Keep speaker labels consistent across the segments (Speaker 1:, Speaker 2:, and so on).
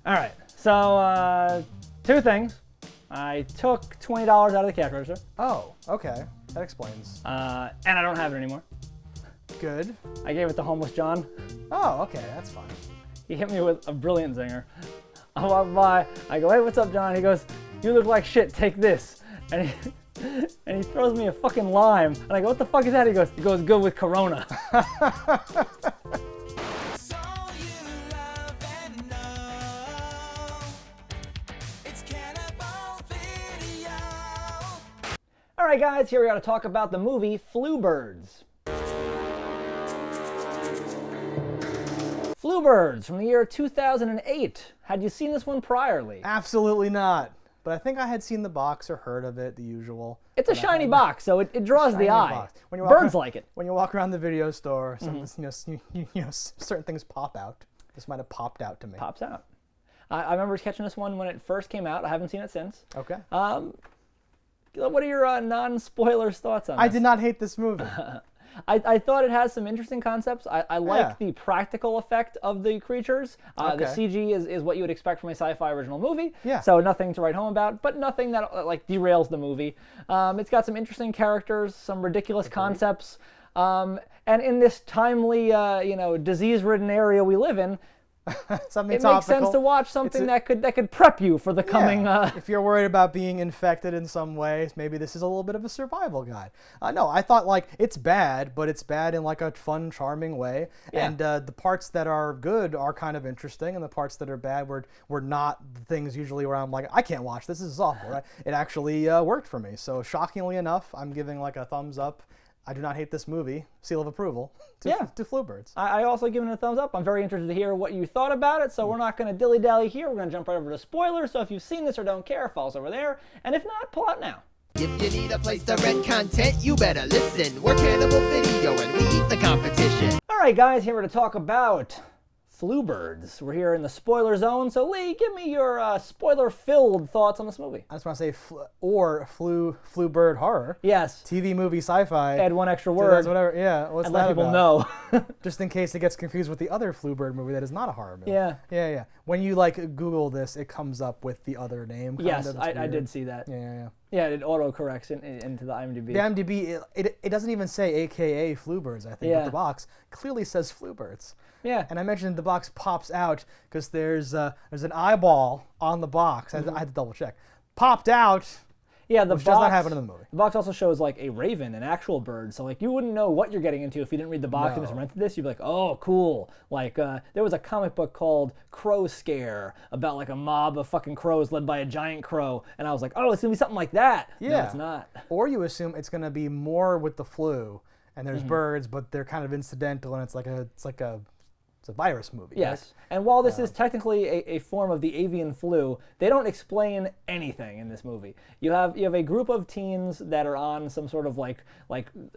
Speaker 1: All right, so two things. I took $20 out of the cash register.
Speaker 2: Oh, okay. That explains.
Speaker 1: And I don't have it anymore.
Speaker 2: Good.
Speaker 1: I gave it to homeless John.
Speaker 2: Oh, okay, that's fine.
Speaker 1: He hit me with a brilliant zinger. I walk by, I go, hey, what's up, John? He goes, you look like shit, take this. And he throws me a fucking lime. And I go, what the fuck is that? He goes, it goes good with Corona. All right, guys, here we got to talk about the movie Flu-Birds. Flu-Birds from the year 2008. Had you seen this one priorly?
Speaker 2: Absolutely not. But I think I had seen the box or heard of it, the usual.
Speaker 1: It's a shiny box, so it draws the eye. Birds like it.
Speaker 2: When you walk around the video store, certain things pop out. This might have popped out to me.
Speaker 1: Pops out. I remember catching this one when it first came out. I haven't seen it since.
Speaker 2: Okay.
Speaker 1: What are your non-spoilers thoughts on this?
Speaker 2: I did not hate this movie.
Speaker 1: I thought it has some interesting concepts. I like the practical effect of the creatures. The CG is what you would expect from a sci-fi original movie.
Speaker 2: Yeah.
Speaker 1: So nothing to write home about, but nothing that like derails the movie. It's got some interesting characters, some ridiculous concepts, and in this timely, disease-ridden area we live in,
Speaker 2: Something
Speaker 1: it
Speaker 2: topical.
Speaker 1: makes sense to watch something that could prep you for the coming.
Speaker 2: If you're worried about being infected in some ways, maybe this is a little bit of a survival guide. No, I thought like it's bad, but it's bad in like a fun, charming way.
Speaker 1: Yeah.
Speaker 2: And the parts that are good are kind of interesting, and the parts that are bad were not the things usually where I'm like, I can't watch this. This is awful. Right? It actually worked for me. So shockingly enough, I'm giving like a thumbs up. I do not hate this movie. Seal of approval to Flu-Birds.
Speaker 1: I also give it a thumbs up. I'm very interested to hear what you thought about it, so we're not going to dilly-dally here. We're going to jump right over to spoilers, so if you've seen this or don't care, follow us over there. And if not, pull out now.
Speaker 3: If you need a place to rent content, you better listen. We're Cannibal Video and we eat the competition.
Speaker 1: All right, guys, here we're to talk about Flu-Birds. We're here in the spoiler zone, so Lee, give me your spoiler-filled thoughts on this movie.
Speaker 2: I just want to say Flu-Bird horror.
Speaker 1: Yes.
Speaker 2: TV, movie, sci-fi.
Speaker 1: Add one extra word.
Speaker 2: Whatever. Yeah. What's
Speaker 1: and
Speaker 2: that
Speaker 1: let people
Speaker 2: about?
Speaker 1: know.
Speaker 2: Just in case it gets confused with the other Flu-Bird movie that is not a horror movie.
Speaker 1: Yeah.
Speaker 2: Yeah. When you like Google this, it comes up with the other name.
Speaker 1: Yes, I did see that.
Speaker 2: Yeah.
Speaker 1: Yeah, it auto-corrects into the IMDb.
Speaker 2: The IMDb, it doesn't even say AKA Flu-Birds, I think, but the box clearly says Flu-Birds.
Speaker 1: Yeah.
Speaker 2: And I mentioned the box pops out because there's an eyeball on the box. I had to double check. Popped out.
Speaker 1: Yeah,
Speaker 2: which does not happen in the movie.
Speaker 1: The box also shows like a raven, an actual bird. So like you wouldn't know what you're getting into if you didn't read the box and just rented this. You'd be like, oh, cool. Like there was a comic book called Crow Scare about like a mob of fucking crows led by a giant crow, and I was like, oh, it's gonna be something like that.
Speaker 2: Yeah.
Speaker 1: No, it's not.
Speaker 2: Or you assume it's gonna be more with the flu, and there's birds, but they're kind of incidental, and it's a virus movie.
Speaker 1: Yes.
Speaker 2: Right?
Speaker 1: And while this is technically a form of the avian flu, they don't explain anything in this movie. You have a group of teens that are on some sort of like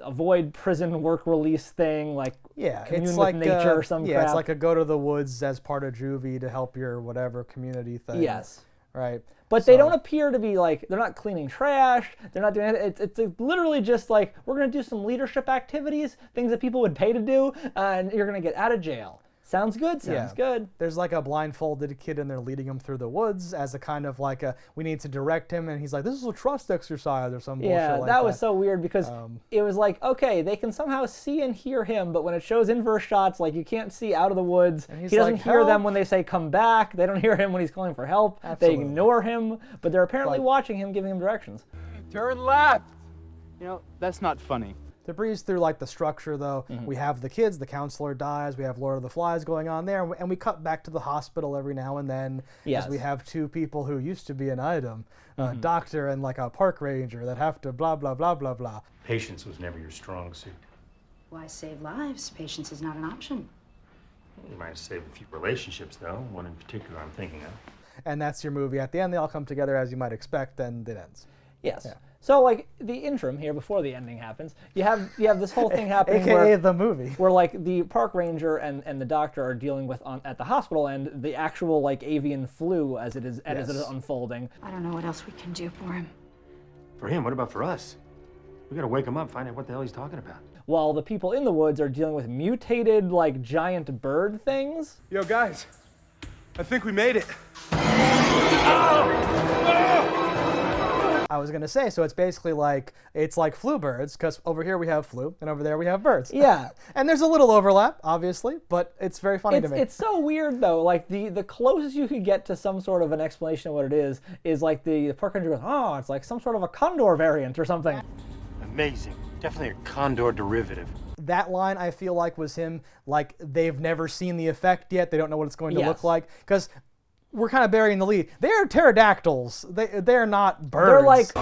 Speaker 1: avoid prison work release thing, like commune
Speaker 2: it's
Speaker 1: with nature or some crap.
Speaker 2: It's like a go to the woods as part of juvie to help your whatever community thing.
Speaker 1: Yes.
Speaker 2: Right.
Speaker 1: But they don't appear to be like, they're not cleaning trash, they're not doing it. It's literally just like, we're going to do some leadership activities, things that people would pay to do, and you're going to get out of jail. Sounds good, sounds good.
Speaker 2: There's like a blindfolded kid and they're leading him through the woods as a kind of like we need to direct him, and he's like, this is a trust exercise or some bullshit like that.
Speaker 1: Yeah, that was so weird because it was like, okay, they can somehow see and hear him, but when it shows inverse shots, like you can't see out of the woods. He doesn't hear them when they say come back. They don't hear him when he's calling for help. Absolutely. They ignore him, but they're apparently watching him, giving him directions.
Speaker 4: Turn left! You know, that's not funny.
Speaker 2: To breeze through like the structure though, we have the kids, the counselor dies, we have Lord of the Flies going on there, and we cut back to the hospital every now and then as we have two people who used to be an item, a doctor and like a park ranger that have to blah, blah, blah, blah, blah.
Speaker 5: Patience was never your strong suit.
Speaker 6: Why save lives? Patience is not an option.
Speaker 5: You might have saved a few relationships though, one in particular I'm thinking of.
Speaker 2: And that's your movie. At the end, they all come together as you might expect, and it ends.
Speaker 1: Yes.
Speaker 2: Yeah.
Speaker 1: So like the interim here before the ending happens, you have this whole thing happening
Speaker 2: AKA the movie.
Speaker 1: Where like the park ranger and the doctor are dealing with at the hospital, and the actual like avian flu as it is unfolding.
Speaker 6: I don't know what else we can do for him.
Speaker 5: For him, what about for us? We gotta wake him up, find out what the hell he's talking about.
Speaker 1: While the people in the woods are dealing with mutated like giant bird things.
Speaker 4: Yo guys, I think we made it.
Speaker 2: I was gonna say, so it's basically like flu birds, because over here we have flu, and over there we have birds.
Speaker 1: Yeah.
Speaker 2: And there's a little overlap, obviously, but it's very funny to me.
Speaker 1: It's so weird though. Like the closest you could get to some sort of an explanation of what it is like the park ranger goes, oh, it's like some sort of a condor variant or something.
Speaker 5: Amazing. Definitely a condor derivative.
Speaker 2: That line, I feel like, was him, like, they've never seen the effect yet. They don't know what it's going to
Speaker 1: Yes.
Speaker 2: look like. Because we're kind of burying the lead. They are pterodactyls. They're not birds.
Speaker 1: They're like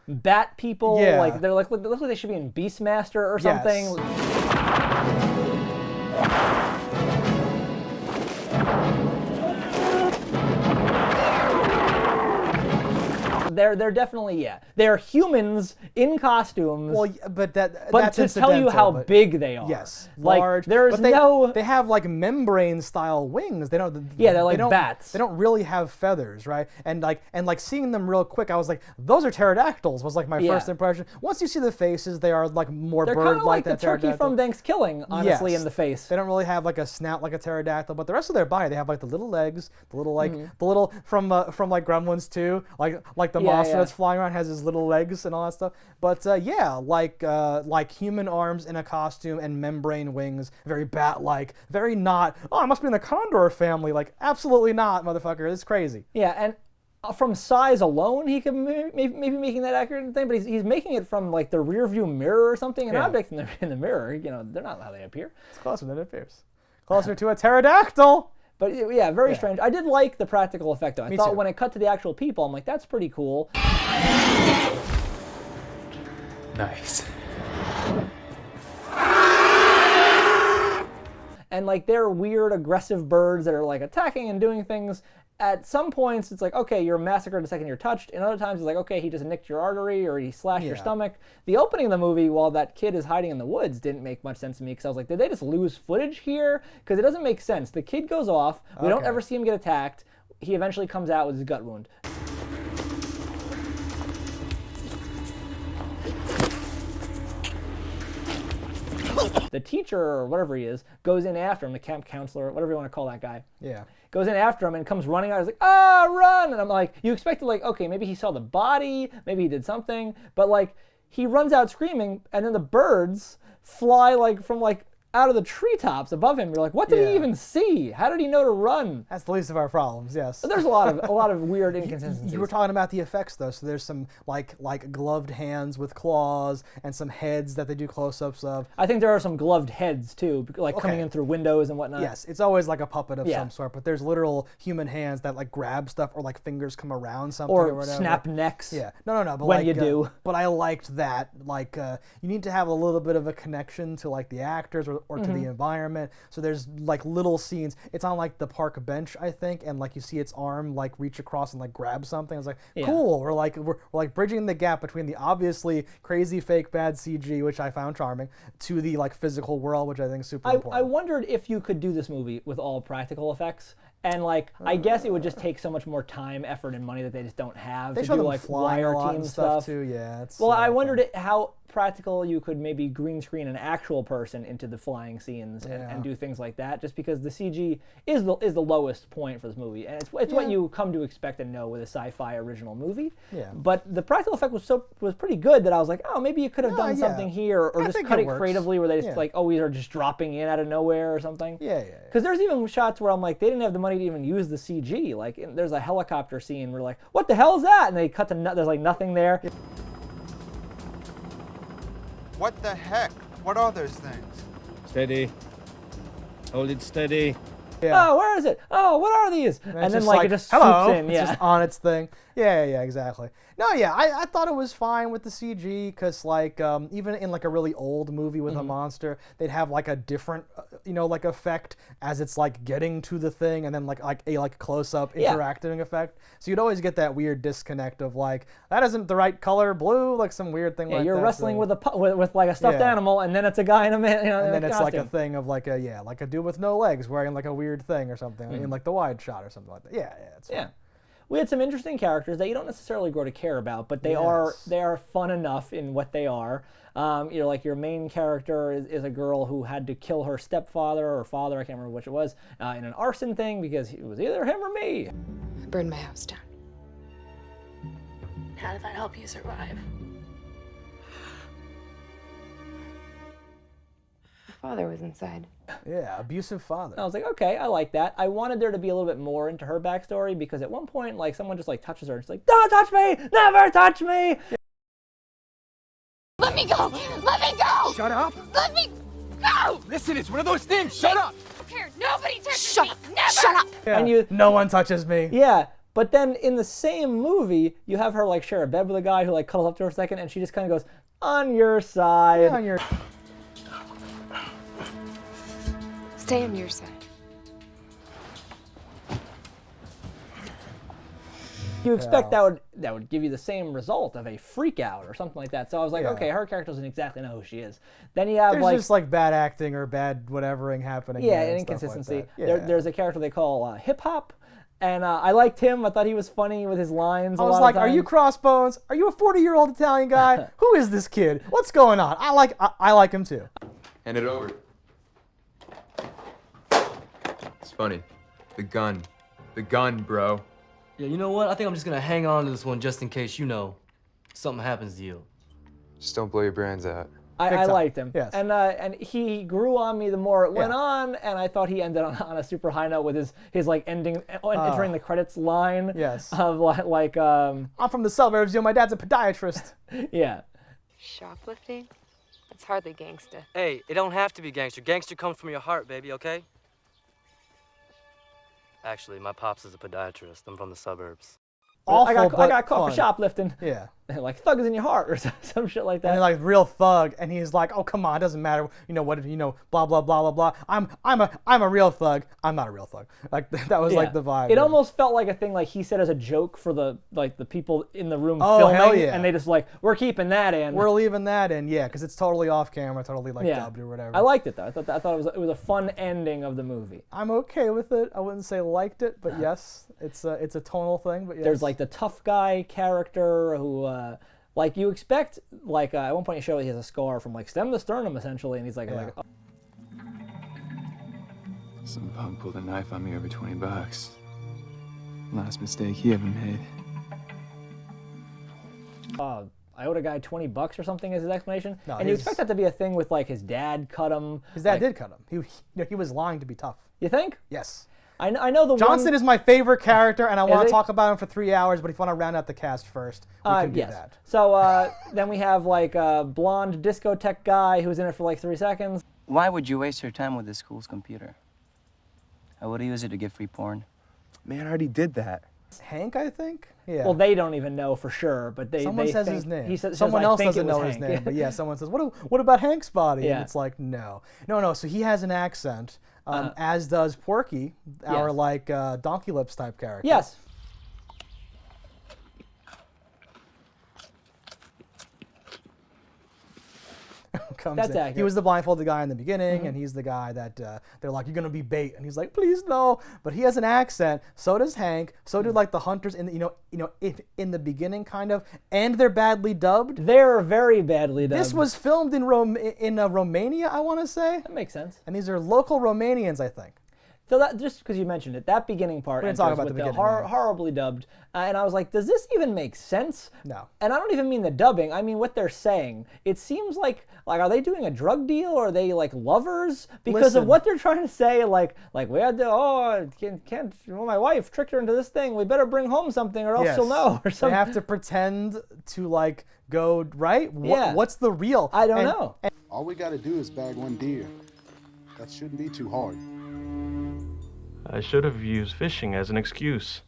Speaker 1: bat people.
Speaker 2: Yeah.
Speaker 1: Like they're like look like they should be in Beastmaster or something.
Speaker 2: Yes.
Speaker 1: They're definitely they're humans in costumes.
Speaker 2: Well, but that's
Speaker 1: to tell you
Speaker 2: incidental,
Speaker 1: how
Speaker 2: but-
Speaker 1: big they are.
Speaker 2: Yes,
Speaker 1: like
Speaker 2: large.
Speaker 1: there's
Speaker 2: but they,
Speaker 1: no.
Speaker 2: They have like membrane-style wings. They don't.
Speaker 1: Yeah, they're like
Speaker 2: they don't,
Speaker 1: bats.
Speaker 2: They don't really have feathers, right? And like seeing them real quick, I was like, those are pterodactyls. Was like my first impression. Once you see the faces, they are like more
Speaker 1: They're kind of
Speaker 2: bird-like
Speaker 1: like the
Speaker 2: than
Speaker 1: turkey
Speaker 2: pterodactyl.
Speaker 1: from Thanksgiving, honestly,
Speaker 2: Yes.
Speaker 1: in the face.
Speaker 2: They don't really have like a snout like a pterodactyl, but the rest of their body, they have like the little legs, the little from like Gremlins 2, like the monster that's flying around has his little legs and all that stuff. But like human arms in a costume and membrane wings, very bat-like, very not. Oh, I must be in the condor family. Like, absolutely not, motherfucker. It's crazy.
Speaker 1: Yeah, and from size alone, he could maybe making that accurate thing, but he's making it from like the rear view mirror or something. And objects in the mirror, they're not how they appear.
Speaker 2: It's closer than it appears. Closer to a pterodactyl.
Speaker 1: But yeah, very strange. I did like the practical effect though. I thought
Speaker 2: too.
Speaker 1: when it cut to the actual people, I'm like, that's pretty cool.
Speaker 4: Nice.
Speaker 1: And like they're weird, aggressive birds that are like attacking and doing things. At some points, it's like, okay, you're massacred the second you're touched. And other times, it's like, okay, he just nicked your artery or he slashed your stomach. The opening of the movie, while that kid is hiding in the woods, didn't make much sense to me because I was like, did they just lose footage here? Because it doesn't make sense. The kid goes off. We don't ever see him get attacked. He eventually comes out with his gut wound. The teacher, or whatever he is, goes in after him, the camp counselor, whatever you want to call that guy.
Speaker 2: Yeah.
Speaker 1: Goes in after him and comes running out. He's like, ah, run! And I'm like, you expected, like, okay, maybe he saw the body, maybe he did something, but like, he runs out screaming, and then the birds fly like from like out of the treetops above him. You're like, what did he even see? How did he know to run?
Speaker 2: That's the least of our problems, yes.
Speaker 1: There's a lot of weird inconsistencies.
Speaker 2: You were talking about the effects though, so there's some like gloved hands with claws and some heads that they do close-ups of.
Speaker 1: I think there are some gloved heads too, like coming in through windows and whatnot.
Speaker 2: Yes, it's always like a puppet of some sort, but there's literal human hands that like grab stuff or like fingers come around something or whatever.
Speaker 1: Snap necks.
Speaker 2: Yeah, no, but
Speaker 1: when
Speaker 2: like,
Speaker 1: you do.
Speaker 2: But I liked that. Like, you need to have a little bit of a connection to like the actors or to the environment. So there's like little scenes. It's on like the park bench, I think, and like you see its arm like reach across and like grab something. I was like, cool. We're like bridging the gap between the obviously crazy fake bad CG, which I found charming, to the like physical world, which I think is super important.
Speaker 1: I wondered if you could do this movie with all practical effects. And like, I guess it would just take so much more time, effort, and money that they just don't have
Speaker 2: They
Speaker 1: to
Speaker 2: show
Speaker 1: do
Speaker 2: them
Speaker 1: like
Speaker 2: flying a
Speaker 1: wire
Speaker 2: lot
Speaker 1: team
Speaker 2: and
Speaker 1: stuff.
Speaker 2: too. Yeah. It's,
Speaker 1: Well, I wondered how practical you could maybe green screen an actual person into the flying scenes and do things like that. Just because the CG is the lowest point for this movie, and it's what you come to expect and know with a sci-fi original movie.
Speaker 2: Yeah.
Speaker 1: But the practical effect was pretty good. That I was like, oh, maybe you could have done something here, or
Speaker 2: I
Speaker 1: just
Speaker 2: think
Speaker 1: cut
Speaker 2: it
Speaker 1: it
Speaker 2: works.
Speaker 1: creatively, where they just
Speaker 2: Yeah.
Speaker 1: like always are just dropping in out of nowhere or something.
Speaker 2: Yeah.
Speaker 1: Because there's even shots where I'm like, they didn't have the money to even use the CG. Like, there's a helicopter scene where like, what the hell is that? And they cut to there's like nothing there.
Speaker 7: What the heck? What are those things?
Speaker 8: Steady. Hold it steady.
Speaker 2: Yeah.
Speaker 1: Oh, where is it? Oh, what are these? And
Speaker 2: it's
Speaker 1: then
Speaker 2: just
Speaker 1: like it just
Speaker 2: hello.
Speaker 1: swoops in.
Speaker 2: It's just on its thing. Yeah, exactly. No, yeah, I thought it was fine with the CG because like even in like a really old movie with a monster, they'd have like a different like effect as it's like getting to the thing, and then like a close up interacting effect. So you'd always get that weird disconnect of like that isn't the right color blue, like some weird thing like that.
Speaker 1: You're wrestling
Speaker 2: so.
Speaker 1: with like a stuffed animal, and then it's a guy in a man.
Speaker 2: And then it's like a
Speaker 1: costume.
Speaker 2: thing of like a dude with no legs wearing like a weird thing or something in like the wide shot or something like that. Yeah. It's fine.
Speaker 1: we had some interesting characters that you don't necessarily grow to care about, but they are fun enough in what they are. Like your main character is a girl who had to kill her stepfather or father, I can't remember which it was, in an arson thing because it was either him or me.
Speaker 9: I burned my house down.
Speaker 6: How did that help you survive?
Speaker 9: Father was inside.
Speaker 2: Yeah, abusive father.
Speaker 1: I was like, okay, I like that. I wanted there to be a little bit more into her backstory because at one point, like, someone just like touches her and she's like, "Don't touch me! Never touch me!"
Speaker 9: Let me go! Let me go!
Speaker 4: Shut up!
Speaker 9: Let me go!
Speaker 4: Listen, it's one of those things. Shut up!
Speaker 9: I don't care. Nobody touches me. Never. Shut up.
Speaker 2: Yeah,
Speaker 1: And
Speaker 2: no one touches me.
Speaker 1: Yeah, but then in the same movie, you have her like share a bed with a guy who like cuddles up to her a second, and she just kind of goes, "On your side."
Speaker 2: On your...
Speaker 9: Stay on your side.
Speaker 1: You expect that would give you the same result of a freak out or something like that. So I was like, okay, her character doesn't exactly know who she is. Then you have
Speaker 2: There's just like bad acting or bad whatevering happening.
Speaker 1: yeah,
Speaker 2: and
Speaker 1: an inconsistency.
Speaker 2: Like that.
Speaker 1: There's a character they call Hip Hop, and I liked him. I thought he was funny with his lines.
Speaker 2: I was like, "Are you Crossbones? Are you a 40-year-old Italian guy? Who is this kid? What's going on?" I like him too.
Speaker 10: Hand it over. It's funny. The gun, bro.
Speaker 11: Yeah, you know what? I think I'm just gonna hang on to this one just in case, something happens to you.
Speaker 10: Just don't blow your brains out.
Speaker 1: I liked him.
Speaker 2: Yes.
Speaker 1: And he grew on me the more it went on, and I thought he ended on a super high note with his like entering the credits line.
Speaker 2: Yes.
Speaker 1: Of like
Speaker 2: I'm from the suburbs. My dad's a podiatrist.
Speaker 1: Yeah.
Speaker 9: Shoplifting? That's hardly gangsta.
Speaker 11: Hey, it don't have to be gangster. Gangster comes from your heart, baby, okay? Actually, my pops is a podiatrist. I'm from the suburbs.
Speaker 2: Awful,
Speaker 1: I
Speaker 2: but
Speaker 1: got caught
Speaker 2: fun.
Speaker 1: for shoplifting.
Speaker 2: Yeah.
Speaker 1: Like thug is in your heart or some shit like that.
Speaker 2: And like real thug, and he's like, "Oh come on, it doesn't matter, blah blah blah blah blah. I'm a real thug. I'm not a real thug." Like that was like the vibe.
Speaker 1: It almost felt like a thing like he said as a joke for the people in the room
Speaker 2: Oh,
Speaker 1: filming,
Speaker 2: hell yeah.
Speaker 1: and they just like, "We're keeping that in.
Speaker 2: We're leaving that in, yeah, because it's totally off camera, totally like dubbed or whatever.
Speaker 1: I liked it though. I thought it was a fun ending of the movie.
Speaker 2: I'm okay with it. I wouldn't say liked it, but yes, it's a tonal thing. But yes.
Speaker 1: There's like the tough guy character who. Like you expect, like at one point you show he has a scar from like stem to sternum essentially, and he's like, oh.
Speaker 10: Some punk pulled a knife on me over $20. Last mistake he ever made.
Speaker 1: I owed a guy $20 or something as his explanation,
Speaker 2: No,
Speaker 1: and you expect that to be a thing with like his dad cut him.
Speaker 2: His dad did cut him. He was lying to be tough.
Speaker 1: You think?
Speaker 2: Yes.
Speaker 1: I know the
Speaker 2: Johnson
Speaker 1: one...
Speaker 2: is my favorite character, and I want
Speaker 1: he?
Speaker 2: to talk about him for 3 hours. But if you want to round out the cast first, we can do that.
Speaker 1: So then we have like a blonde discotheque guy who's in it for like 3 seconds.
Speaker 12: Why would you waste your time with the school's computer? I would use it to get free porn.
Speaker 10: Man, I already did that.
Speaker 2: Hank, I think. Yeah.
Speaker 1: Well, they don't even know for sure, but
Speaker 2: someone
Speaker 1: they
Speaker 2: says
Speaker 1: think,
Speaker 2: his name.
Speaker 1: He says,
Speaker 2: someone
Speaker 1: I
Speaker 2: else
Speaker 1: think
Speaker 2: doesn't know his
Speaker 1: Hank.
Speaker 2: name, but yeah, someone says, "What about Hank's body?"
Speaker 1: Yeah.
Speaker 2: And it's like, no. So he has an accent, as does Porky, our like Donkey Lips type character.
Speaker 1: Yes. That's accurate.
Speaker 2: He was the blindfolded guy in the beginning, and he's the guy that they're like, "You're gonna be bait," and he's like, "Please no." But he has an accent. So does Hank. So do like the hunters in in the beginning, kind of, and they're badly dubbed.
Speaker 1: They're very badly dubbed.
Speaker 2: This was filmed in Romania, I want to say.
Speaker 1: That makes sense.
Speaker 2: And these are local Romanians, I think.
Speaker 1: So that, just because you mentioned it, that beginning part
Speaker 2: We didn't talk about
Speaker 1: with
Speaker 2: the beginning,
Speaker 1: horribly dubbed, and I was like, does this even make sense?
Speaker 2: No.
Speaker 1: And I don't even mean the dubbing. I mean what they're saying. It seems like are they doing a drug deal, or are they like lovers? Because of what they're trying to say. Like we had to can't my wife tricked her into this thing. We better bring home something, or else she'll know. Or something.
Speaker 2: They have to pretend to like go right.
Speaker 1: Yeah.
Speaker 2: What's the real?
Speaker 1: I don't know.
Speaker 13: All we got to do is bag one deer. That shouldn't be too hard.
Speaker 14: I should have used fishing as an excuse,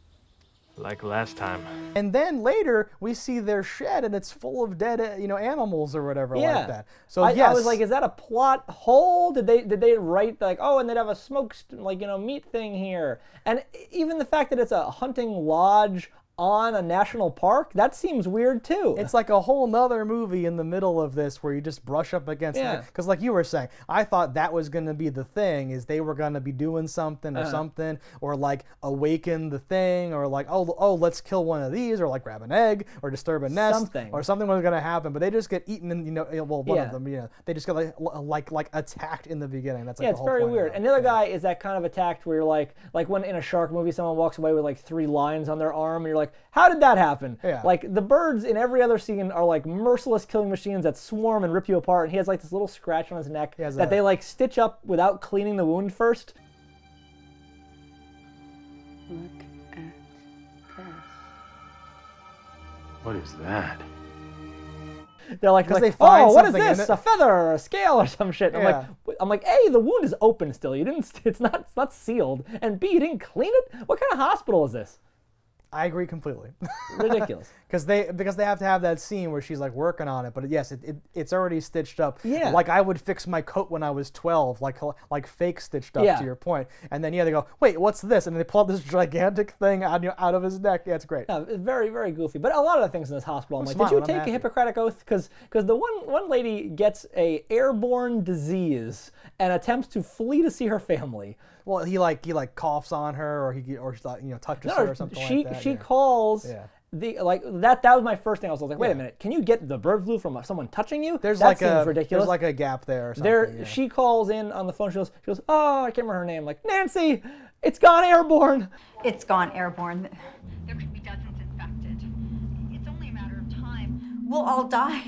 Speaker 14: like last time.
Speaker 2: And then later we see their shed, and it's full of dead, animals or whatever like that. So
Speaker 1: I was like, is that a plot hole? Did they write like, oh, and they'd have a smoked meat thing here? And even the fact that it's a hunting lodge on a national park? That seems weird too.
Speaker 2: It's like a whole nother movie in the middle of this where you just brush up against it. Because like you were saying, I thought that was going to be the thing, is they were going to be doing something or something, or like awaken the thing, or like, oh, let's kill one of these, or like grab an egg, or disturb a nest, or something was going to happen. But they just get eaten, and one of them, they just get like attacked in the beginning. That's like
Speaker 1: it's very weird. And the other guy is that kind of attacked where you're like when in a shark movie, someone walks away with like 3 lines on their arm, and you're like, how did that happen?
Speaker 2: Yeah.
Speaker 1: Like the birds in every other scene are like merciless killing machines that swarm and rip you apart, and he has like this little scratch on his neck that they like stitch up without cleaning the wound first.
Speaker 6: Look at this.
Speaker 5: What is that?
Speaker 1: They're like,
Speaker 2: they find
Speaker 1: what is
Speaker 2: something in
Speaker 1: this?
Speaker 2: it.
Speaker 1: A feather or a scale or some shit. I'm like, A, the wound is open still. It's not sealed. And B, you didn't clean it? What kind of hospital is this?
Speaker 2: I agree completely.
Speaker 1: Ridiculous.
Speaker 2: Because they have to have that scene where she's like working on it, but yes, it's already stitched up.
Speaker 1: Yeah.
Speaker 2: Like I would fix my coat when I was 12, like fake stitched up to your point. And then they go, wait, what's this? And they pull up this gigantic thing out of his neck. Yeah, it's great.
Speaker 1: Yeah, it's very, very goofy. But a lot of the things in this hospital, I'm like, did you take a Hippocratic oath? Because the one lady gets a airborne disease and attempts to flee to see her family.
Speaker 2: Well, he coughs on her, or touches her or something like that.
Speaker 1: She calls that was my first thing. I was like, wait a minute, can you get the bird flu from someone touching you?
Speaker 2: That
Speaker 1: seems ridiculous.
Speaker 2: There's like a gap there or something.
Speaker 1: She calls in on the phone. She goes, oh, I can't remember her name. Like, Nancy, it's gone airborne.
Speaker 6: It's gone airborne.
Speaker 15: There could be dozens infected. It's only a matter of time.
Speaker 6: We'll all die.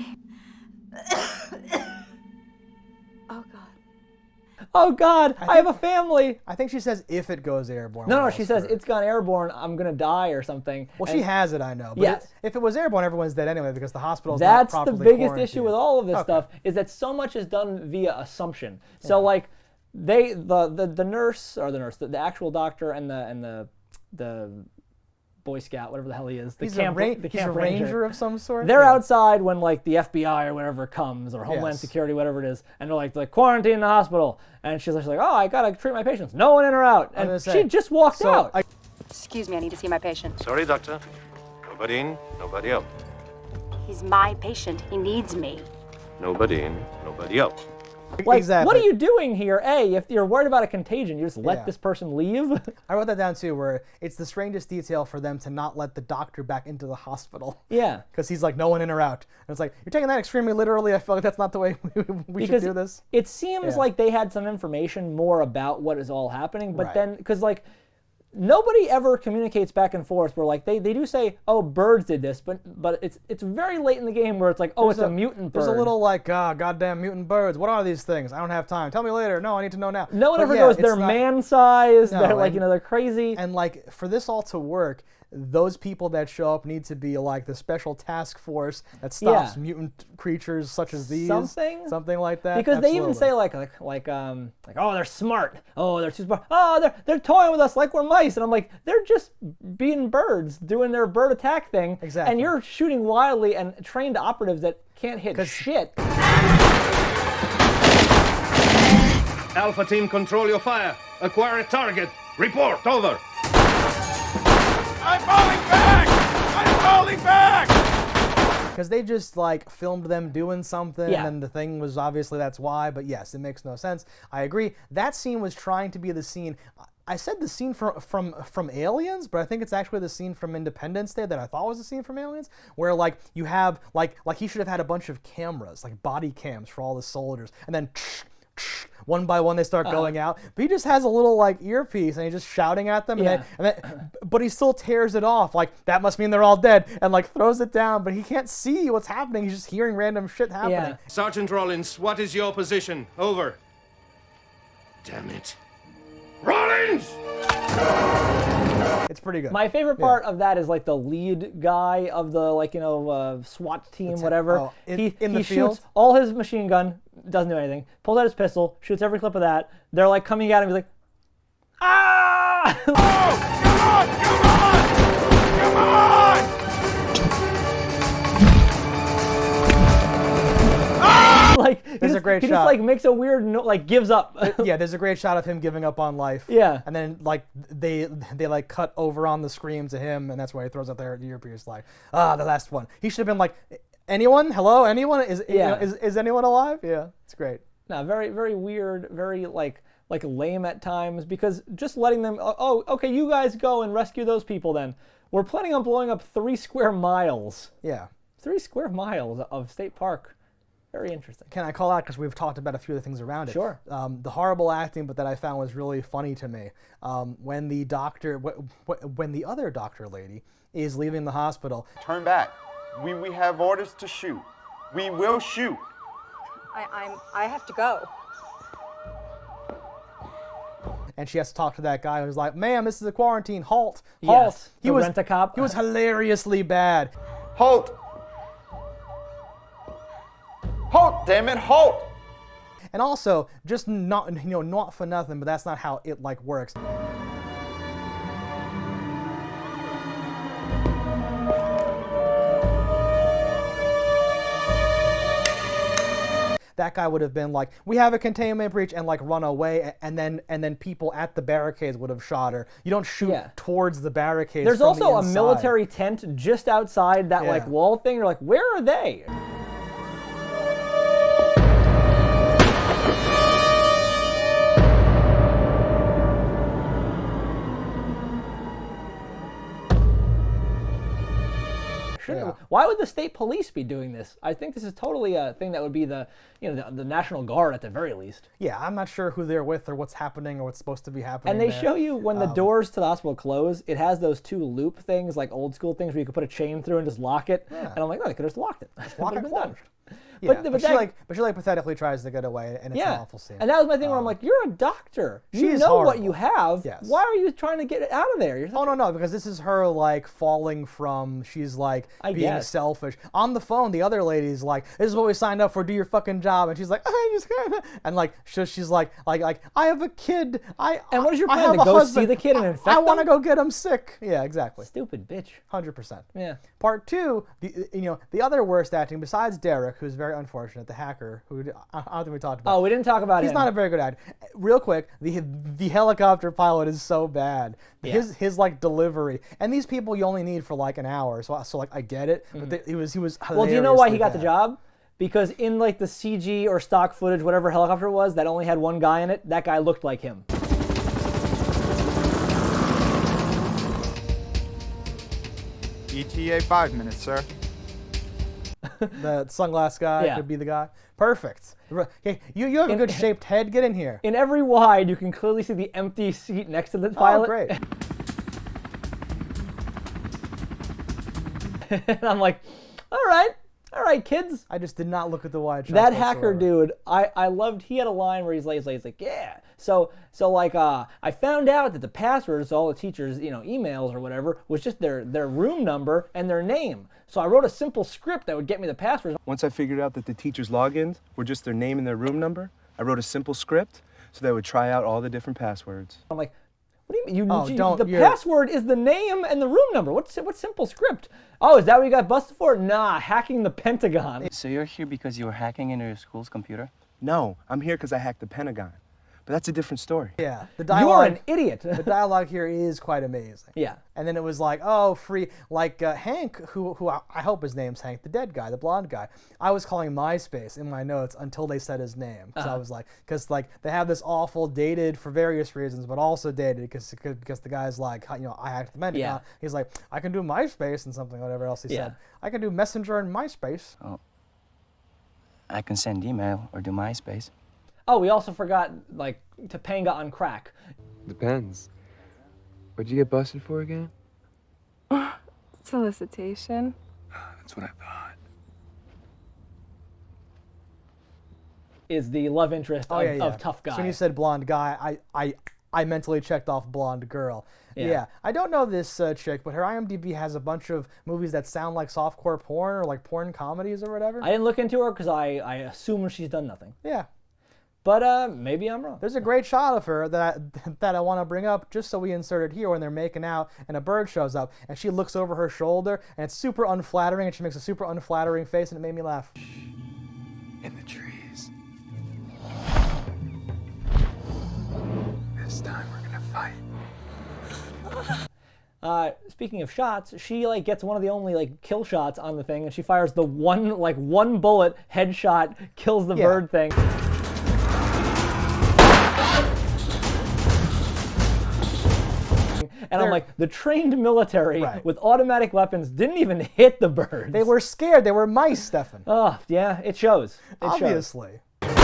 Speaker 1: Oh God, I have a family.
Speaker 2: I think she says if it goes airborne.
Speaker 1: No, she says it's gone airborne. I'm gonna die or something.
Speaker 2: Well, she has it, I know. But
Speaker 1: yes.
Speaker 2: If it was airborne, everyone's dead anyway because the hospital's not properly
Speaker 1: That's the biggest
Speaker 2: quarantined.
Speaker 1: issue with all of this stuff is that so much is done via assumption. So like the nurse or the actual doctor and the Boy Scout, whatever the hell he is.
Speaker 2: He's a ranger of some sort.
Speaker 1: They're outside when like the FBI or whatever comes, or Homeland Security, whatever it is, and they're like quarantine in the hospital. And she's like, oh, I gotta treat my patients. No one in or out. And she just walked out.
Speaker 6: Excuse me, I need to see my patient.
Speaker 14: Sorry, doctor. Nobody in, nobody out.
Speaker 6: He's my patient. He needs me.
Speaker 14: Nobody in, nobody out.
Speaker 1: Like,
Speaker 2: exactly.
Speaker 1: What are you doing here? A, if you're worried about a contagion, you just let this person leave?
Speaker 2: I wrote that down too, where it's the strangest detail for them to not let the doctor back into the hospital.
Speaker 1: Yeah.
Speaker 2: Because he's like, no one in or out. And it's like, you're taking that extremely literally. I feel like that's not the way we should do this.
Speaker 1: It seems like they had some information more about what is all happening, but then, because like, nobody ever communicates back and forth where like they do say, oh, birds did this, but it's very late in the game where it's like, oh, it's a mutant bird.
Speaker 2: There's a little like, goddamn mutant birds. What are these things? I don't have time. Tell me later. No, I need to know now.
Speaker 1: No one ever goes, they're man-sized, they're like, they're crazy.
Speaker 2: And like, for this all to work, those people that show up need to be like the special task force that stops mutant creatures such as these. Something like that.
Speaker 1: Because they even say like, oh, they're smart. Oh, they're too smart. Oh, they're toying with us like we're mice. And I'm like, they're just being birds, doing their bird attack thing.
Speaker 2: Exactly.
Speaker 1: And you're shooting wildly and trained operatives that can't hit shit.
Speaker 8: Alpha team, control your fire. Acquire a target. Report. Over.
Speaker 7: I'm falling back! I'm falling back!
Speaker 2: Because they just like filmed them doing something,
Speaker 1: Yeah.
Speaker 2: and the thing was obviously that's why. But yes, it makes no sense. I agree. That scene was trying to be the scene. I said the scene from Aliens, but I think it's actually the scene from Independence Day that I thought was the scene from Aliens, where like you have like he should have had a bunch of cameras, like body cams for all the soldiers, and then one by one they start going out. But he just has a little like earpiece and he's just shouting at them, but he still tears it off. Like that must mean they're all dead, and like throws it down. But he can't see what's happening. He's just hearing random shit happening.
Speaker 1: Yeah.
Speaker 8: Sergeant Rollins, what is your position? Over. Damn it. Rollins!
Speaker 2: It's pretty good.
Speaker 1: My favorite part of that is like the lead guy of the SWAT team, whatever.
Speaker 2: Oh,
Speaker 1: he
Speaker 2: the
Speaker 1: shoots
Speaker 2: field?
Speaker 1: all his machine gun, doesn't do anything. Pulls out his pistol, shoots every clip of that. They're like coming at him. He's like, ah!
Speaker 7: Oh, come on! Come on! Come on! Ah!
Speaker 1: like
Speaker 2: There's a great
Speaker 1: he
Speaker 2: shot.
Speaker 1: just like makes a weird gives up.
Speaker 2: Yeah, there's a great shot of him giving up on life.
Speaker 1: Yeah.
Speaker 2: And then like they like cut over on the screen to him, and that's why he throws out their earpiece like, the last one. He should have been like, anyone? Hello? Anyone? Is anyone alive? Yeah, it's great.
Speaker 1: No, very, very weird, very like lame at times, because just letting them, oh, okay, you guys go and rescue those people then. We're planning on blowing up 3 square miles.
Speaker 2: Yeah.
Speaker 1: 3 square miles of state park. Very interesting.
Speaker 2: Can I call out, because we've talked about a few of the things around it.
Speaker 1: Sure.
Speaker 2: The horrible acting, but that I found was really funny to me. When the doctor, when the other doctor lady is leaving the hospital.
Speaker 7: Turn back. We have orders to shoot. We will shoot.
Speaker 6: I have to go.
Speaker 2: And she has to talk to that guy who's like, ma'am, this is a quarantine. Halt.
Speaker 1: Yes, he was rent-a-cop.
Speaker 2: He was hilariously bad.
Speaker 7: Halt. Halt, damn it, halt.
Speaker 2: And also, just not for nothing, but that's not how it like works. That guy would have been like, we have a containment breach, and like run away, and then people at the barricades would have shot her. You don't shoot towards the barricades.
Speaker 1: There's
Speaker 2: from
Speaker 1: also
Speaker 2: the
Speaker 1: a
Speaker 2: inside.
Speaker 1: military tent just outside that like wall thing. You're like, where are they? Why would the state police be doing this? I think this is totally a thing that would be the National Guard at the very least.
Speaker 2: Yeah, I'm not sure who they're with or what's happening or what's supposed to be happening.
Speaker 1: And they
Speaker 2: there.
Speaker 1: show you when the doors to the hospital close, it has those 2 loop things, like old school things where you could put a chain through and just lock it.
Speaker 2: Yeah.
Speaker 1: And I'm like, no, they could have just locked it.
Speaker 2: Just lock it
Speaker 1: Been
Speaker 2: closed.
Speaker 1: done.
Speaker 2: Yeah, but she pathetically tries to get away, and it's an awful scene.
Speaker 1: And that was my thing where I'm like, you're a doctor. You know what you have.
Speaker 2: Yes.
Speaker 1: Why are you trying to get it out of there?
Speaker 2: Oh, no, because this is her, like, falling from, she's, like, being selfish. On the phone, the other lady's like, this is what we signed up for, do your fucking job. And she's like, I just can't. And, like, she's like, I have a kid.
Speaker 1: And what is your plan, to go see the kid and infect
Speaker 2: I want to
Speaker 1: them?
Speaker 2: go get him sick. Yeah, exactly.
Speaker 1: Stupid bitch.
Speaker 2: 100%.
Speaker 1: Yeah.
Speaker 2: Part 2, the other worst acting, besides Derek, who's very unfortunate, the hacker, who I don't think we talked about.
Speaker 1: Oh, we didn't talk about him.
Speaker 2: He's not a very good actor. Real quick, the helicopter pilot is so bad.
Speaker 1: Yeah.
Speaker 2: His like delivery, and these people you only need for like an hour. So like I get it, but he was
Speaker 1: Well, do you know why he got the job? Because in like the CG or stock footage, whatever helicopter it was that only had 1 guy in it, that guy looked like him.
Speaker 7: ETA 5 minutes, sir.
Speaker 2: The sunglass guy could be the guy. Perfect. Okay, you have a good shaped head. Get in here.
Speaker 1: In every wide, you can clearly see the empty seat next to the pilot.
Speaker 2: Oh, great.
Speaker 1: And I'm like, all right, kids.
Speaker 2: I just did not look at the wide shot.
Speaker 1: That hacker dude, I loved. He had a line where he's like, yeah. So like, I found out that the passwords to all the teachers, emails or whatever, was just their room number and their name. So I wrote a simple script that would get me the passwords.
Speaker 10: Once I figured out that the teachers' logins were just their name and their room number, I wrote a simple script so they would try out all the different passwords.
Speaker 1: I'm like, what do you mean? The password is the name and the room number. What simple script? Oh, is that what you got busted for? Nah, hacking the Pentagon.
Speaker 12: So you're here because you were hacking into your school's computer?
Speaker 10: No, I'm here because I hacked the Pentagon. But that's a different story.
Speaker 2: Yeah, the dialogue.
Speaker 1: You're an idiot.
Speaker 2: The dialogue here is quite amazing.
Speaker 1: Yeah.
Speaker 2: And then it was like, oh, free, like Hank, who I hope his name's Hank, the dead guy, the blonde guy. I was calling MySpace in my notes until they said his name. So I was like, because like they have this awful dated for various reasons, but also dated because the guy's like, I hacked the Pentagon.
Speaker 1: Yeah.
Speaker 2: He's like, I can do MySpace and something, whatever else he said. I can do Messenger and MySpace.
Speaker 12: Oh, I can send email or do MySpace.
Speaker 1: Oh, we also forgot, like, Topanga on crack.
Speaker 10: Depends. What'd you get busted for again?
Speaker 9: Solicitation.
Speaker 10: That's what I thought.
Speaker 1: Is the love interest of Tough Guy.
Speaker 2: So when you said blonde guy, I mentally checked off blonde girl. Yeah. I don't know this chick, but her IMDb has a bunch of movies that sound like softcore porn or like porn comedies or whatever.
Speaker 1: I didn't look into her because I assume she's done nothing.
Speaker 2: Yeah.
Speaker 1: But maybe I'm wrong.
Speaker 2: There's a great shot of her that I want to bring up just so we insert it here when they're making out and a bird shows up and she looks over her shoulder and it's super unflattering and she makes a super unflattering face and it made me laugh.
Speaker 10: In the trees.
Speaker 1: Speaking of shots, she like gets one of the only like kill shots on the thing, and she fires the one bullet headshot, kills the bird thing. And I'm like, the trained military with automatic weapons didn't even hit the birds.
Speaker 2: They were scared. They were mice, Stefan.
Speaker 1: Oh, yeah, it shows.
Speaker 2: Obviously.
Speaker 7: Get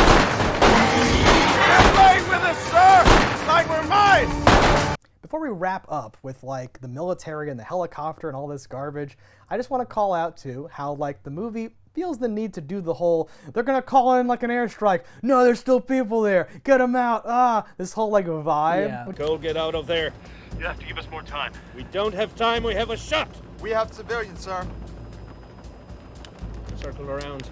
Speaker 7: away with us, sir! It's like we're mice!
Speaker 2: Before we wrap up with like the military and the helicopter and all this garbage, I just want to call out to how like the movie feels the need to do the whole, they're gonna call in like an airstrike. No, there's still people there. Get them out. This whole like vibe.
Speaker 8: Yeah. Go get out of there.
Speaker 5: You have to give us more time.
Speaker 8: We don't have time. We have a shot.
Speaker 7: We have civilians, sir.
Speaker 8: Circle around.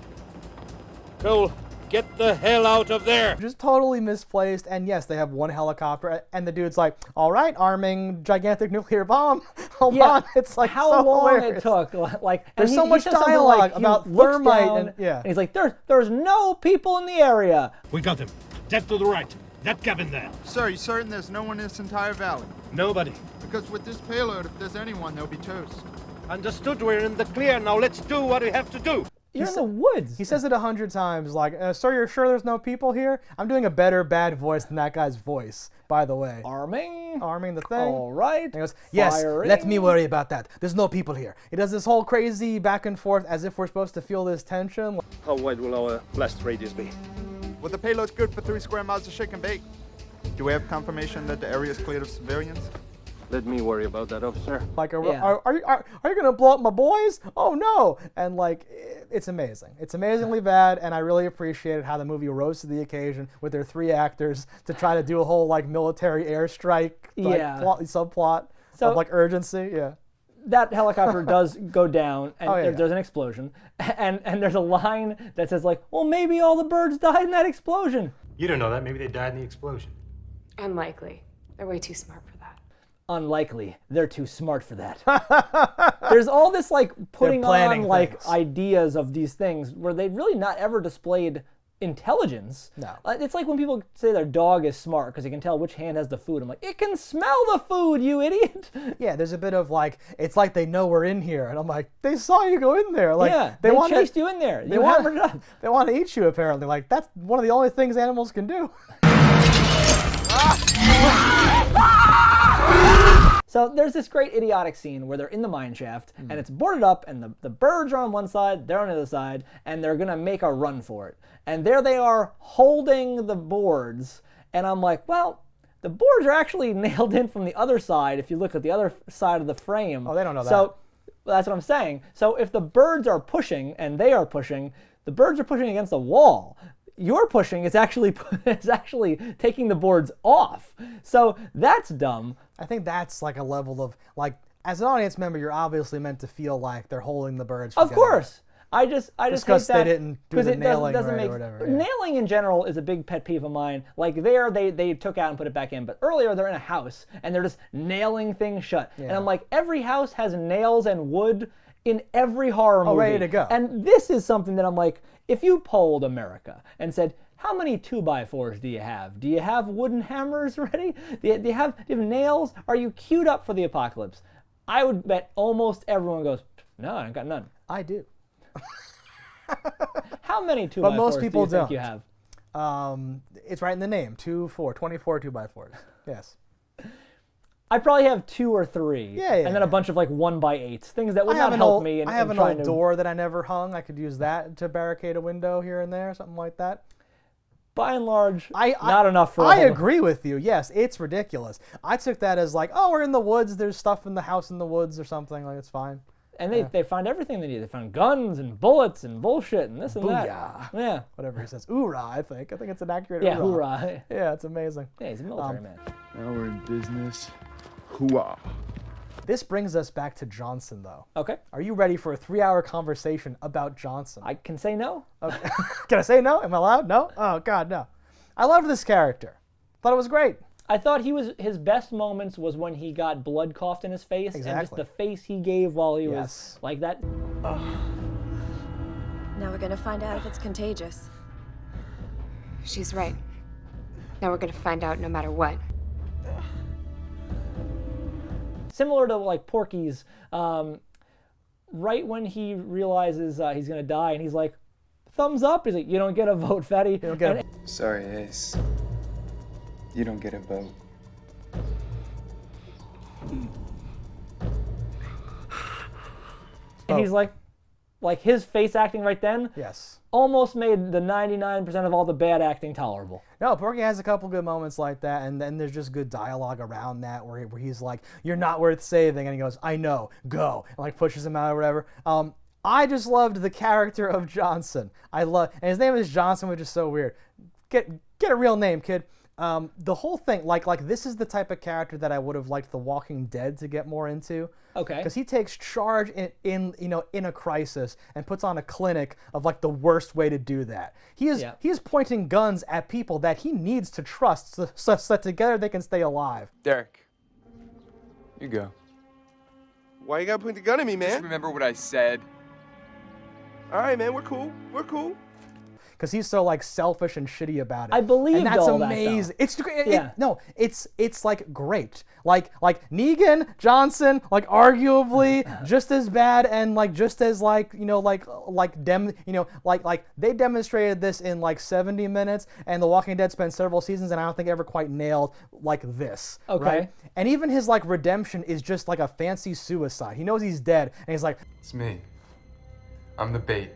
Speaker 8: Cole, get the hell out of there.
Speaker 2: Just totally misplaced. And yes, they have one helicopter, and the dude's like, "All right, arming gigantic nuclear bomb." Hold on. It's like
Speaker 1: how
Speaker 2: so
Speaker 1: long
Speaker 2: hilarious.
Speaker 1: it took. Like, and
Speaker 2: there's so much
Speaker 1: says something
Speaker 2: dialogue
Speaker 1: like,
Speaker 2: about
Speaker 1: he looks
Speaker 2: thermite
Speaker 1: down,
Speaker 2: and
Speaker 1: he's like, "There's no people in the area."
Speaker 8: We got him. Dead to the right. That cabin there.
Speaker 7: Sir, you certain there's no one in this entire valley?
Speaker 8: Nobody.
Speaker 7: Because with this payload, if there's anyone, they'll be toast.
Speaker 8: Understood. We're in the clear. Now let's do what we have to do.
Speaker 1: You're in the woods.
Speaker 2: He says it 100 times, like, "Sir, you're sure there's no people here?" I'm doing a better bad voice than that guy's voice, by the way.
Speaker 1: Arming
Speaker 2: the thing.
Speaker 1: All right.
Speaker 2: And he goes, "Yes,
Speaker 1: Firing.
Speaker 2: let me worry about that. There's no people here." He does this whole crazy back and forth as if we're supposed to feel this tension.
Speaker 8: How wide will our blast radius be?
Speaker 7: Well, the payload's good for 3 square miles of shake and bake. Do we have confirmation that the area is cleared of civilians?
Speaker 5: Let me worry about that, officer.
Speaker 2: Like, are you gonna blow up my boys? Oh no! And like, it's amazing. It's amazingly bad, and I really appreciated how the movie rose to the occasion with their 3 actors to try to do a whole like military airstrike subplot of like urgency. Yeah.
Speaker 1: That helicopter does go down, and there's an explosion, and there's a line that says like, "Well, maybe all the birds died in that explosion."
Speaker 5: You don't know that. Maybe they died in the explosion.
Speaker 9: Unlikely. They're way too smart for that.
Speaker 1: Unlikely. They're too smart for that. There's all this like putting on like ideas of these things where they really not ever displayed intelligence.
Speaker 2: No.
Speaker 1: It's like when people say their dog is smart because he can tell which hand has the food. I'm like, it can smell the food, you idiot.
Speaker 2: Yeah, there's a bit of like, it's like they know we're in here, and I'm like, they saw you go in there. Like,
Speaker 1: yeah, they chased you in there. You hammered it up.
Speaker 2: They want to eat you apparently. Like, that's one of the only things animals can do.
Speaker 1: So there's this great idiotic scene where they're in the mine shaft and it's boarded up and the birds are on one side, they're on the other side, and they're gonna make a run for it. And there they are holding the boards, and I'm like, well, the boards are actually nailed in from the other side if you look at the other side of the frame.
Speaker 2: Oh, they don't know that.
Speaker 1: So that's what I'm saying. So if the birds are pushing and they are pushing, the birds are pushing against the wall. You're pushing, it's actually taking the boards off. So that's dumb.
Speaker 2: I think that's like a level of, like, as an audience member, you're obviously meant to feel like they're holding the birds.
Speaker 1: Of course. I just
Speaker 2: because
Speaker 1: hate that
Speaker 2: they didn't do the nailing
Speaker 1: doesn't
Speaker 2: right
Speaker 1: make,
Speaker 2: or whatever.
Speaker 1: Yeah. Nailing in general is a big pet peeve of mine. Like they took out and put it back in, but earlier they're in a house and they're just nailing things shut. Yeah. And I'm like, every house has nails and wood in every horror movie.
Speaker 2: Ready to go.
Speaker 1: And this is something that I'm like, if you polled America and said, how many 2x4s do you have? Do you have wooden hammers ready? Do you have nails? Are you queued up for the apocalypse? I would bet almost everyone goes, no, I ain't got none.
Speaker 2: I do.
Speaker 1: How many 2x4s
Speaker 2: but most people
Speaker 1: do you think you have?
Speaker 2: It's right in the name, 24 2x4s. Yes.
Speaker 1: I probably have 2 or 3.
Speaker 2: Yeah.
Speaker 1: And then a bunch of like 1x8s, things that would not help me.
Speaker 2: I have an old door that I never hung. I could use that to barricade a window here and there, something like that.
Speaker 1: By and large, not enough for.
Speaker 2: I agree with you. Yes, it's ridiculous. I took that as like, oh, we're in the woods. There's stuff in the house in the woods or something. Like, it's fine.
Speaker 1: And they find everything they need. They found guns and bullets and bullshit and this and
Speaker 2: Booyah.
Speaker 1: that. Yeah.
Speaker 2: Whatever he says. Oorah, I think. I think it's an accurate
Speaker 1: hoorah.
Speaker 2: Oorah. Yeah, it's amazing.
Speaker 1: Yeah, he's a military man.
Speaker 13: Now we're in business. Hooah.
Speaker 2: This brings us back to Johnson, though.
Speaker 1: Okay.
Speaker 2: Are you ready for a 3-hour conversation about Johnson?
Speaker 1: I can say no.
Speaker 2: Okay. Can I say no? Am I allowed? No? Oh, God, no. I loved this character. Thought it was great.
Speaker 1: I thought his best moments was when he got blood coughed in his face.
Speaker 2: Exactly.
Speaker 1: And just the face he gave while he was like that.
Speaker 16: Now we're gonna find out if it's contagious.
Speaker 9: She's right. Now we're gonna find out no matter what.
Speaker 1: Similar to like Porky's, right when he realizes he's gonna die, and he's like, thumbs up. He's like, you don't get a vote, fatty. You don't
Speaker 2: get
Speaker 17: Sorry, Ace. You don't get a vote.
Speaker 1: And he's like his face acting right then.
Speaker 2: Yes.
Speaker 1: Almost made the 99% of all the bad acting tolerable.
Speaker 2: No, Porky has a couple good moments like that, and then there's just good dialogue around that where he's like, "You're not worth saving," and he goes, "I know, go," and like pushes him out or whatever. I just loved the character of Johnson. And his name is Johnson, which is so weird. Get a real name, kid. The whole thing, like this is the type of character that I would have liked The Walking Dead to get more into.
Speaker 1: Okay.
Speaker 2: Because he takes charge in a crisis and puts on a clinic of like the worst way to do that. He is pointing guns at people that he needs to trust so that together they can stay alive.
Speaker 17: Derek, you go.
Speaker 10: Why you gotta point the gun at me, man?
Speaker 17: Just remember what I said.
Speaker 10: All right, man, we're cool. We're cool.
Speaker 2: Because he's so like selfish and shitty about it.
Speaker 1: I believed
Speaker 2: and that's
Speaker 1: all
Speaker 2: amazing.
Speaker 1: That, though.
Speaker 2: It's like great. Like Negan, Johnson, like arguably just as bad and like just as like they demonstrated this in like 70 minutes, and The Walking Dead spent several seasons, and I don't think ever quite nailed like this.
Speaker 1: Okay.
Speaker 2: Right? And even his like redemption is just like a fancy suicide. He knows he's dead, and he's like,
Speaker 17: it's me. I'm the bait.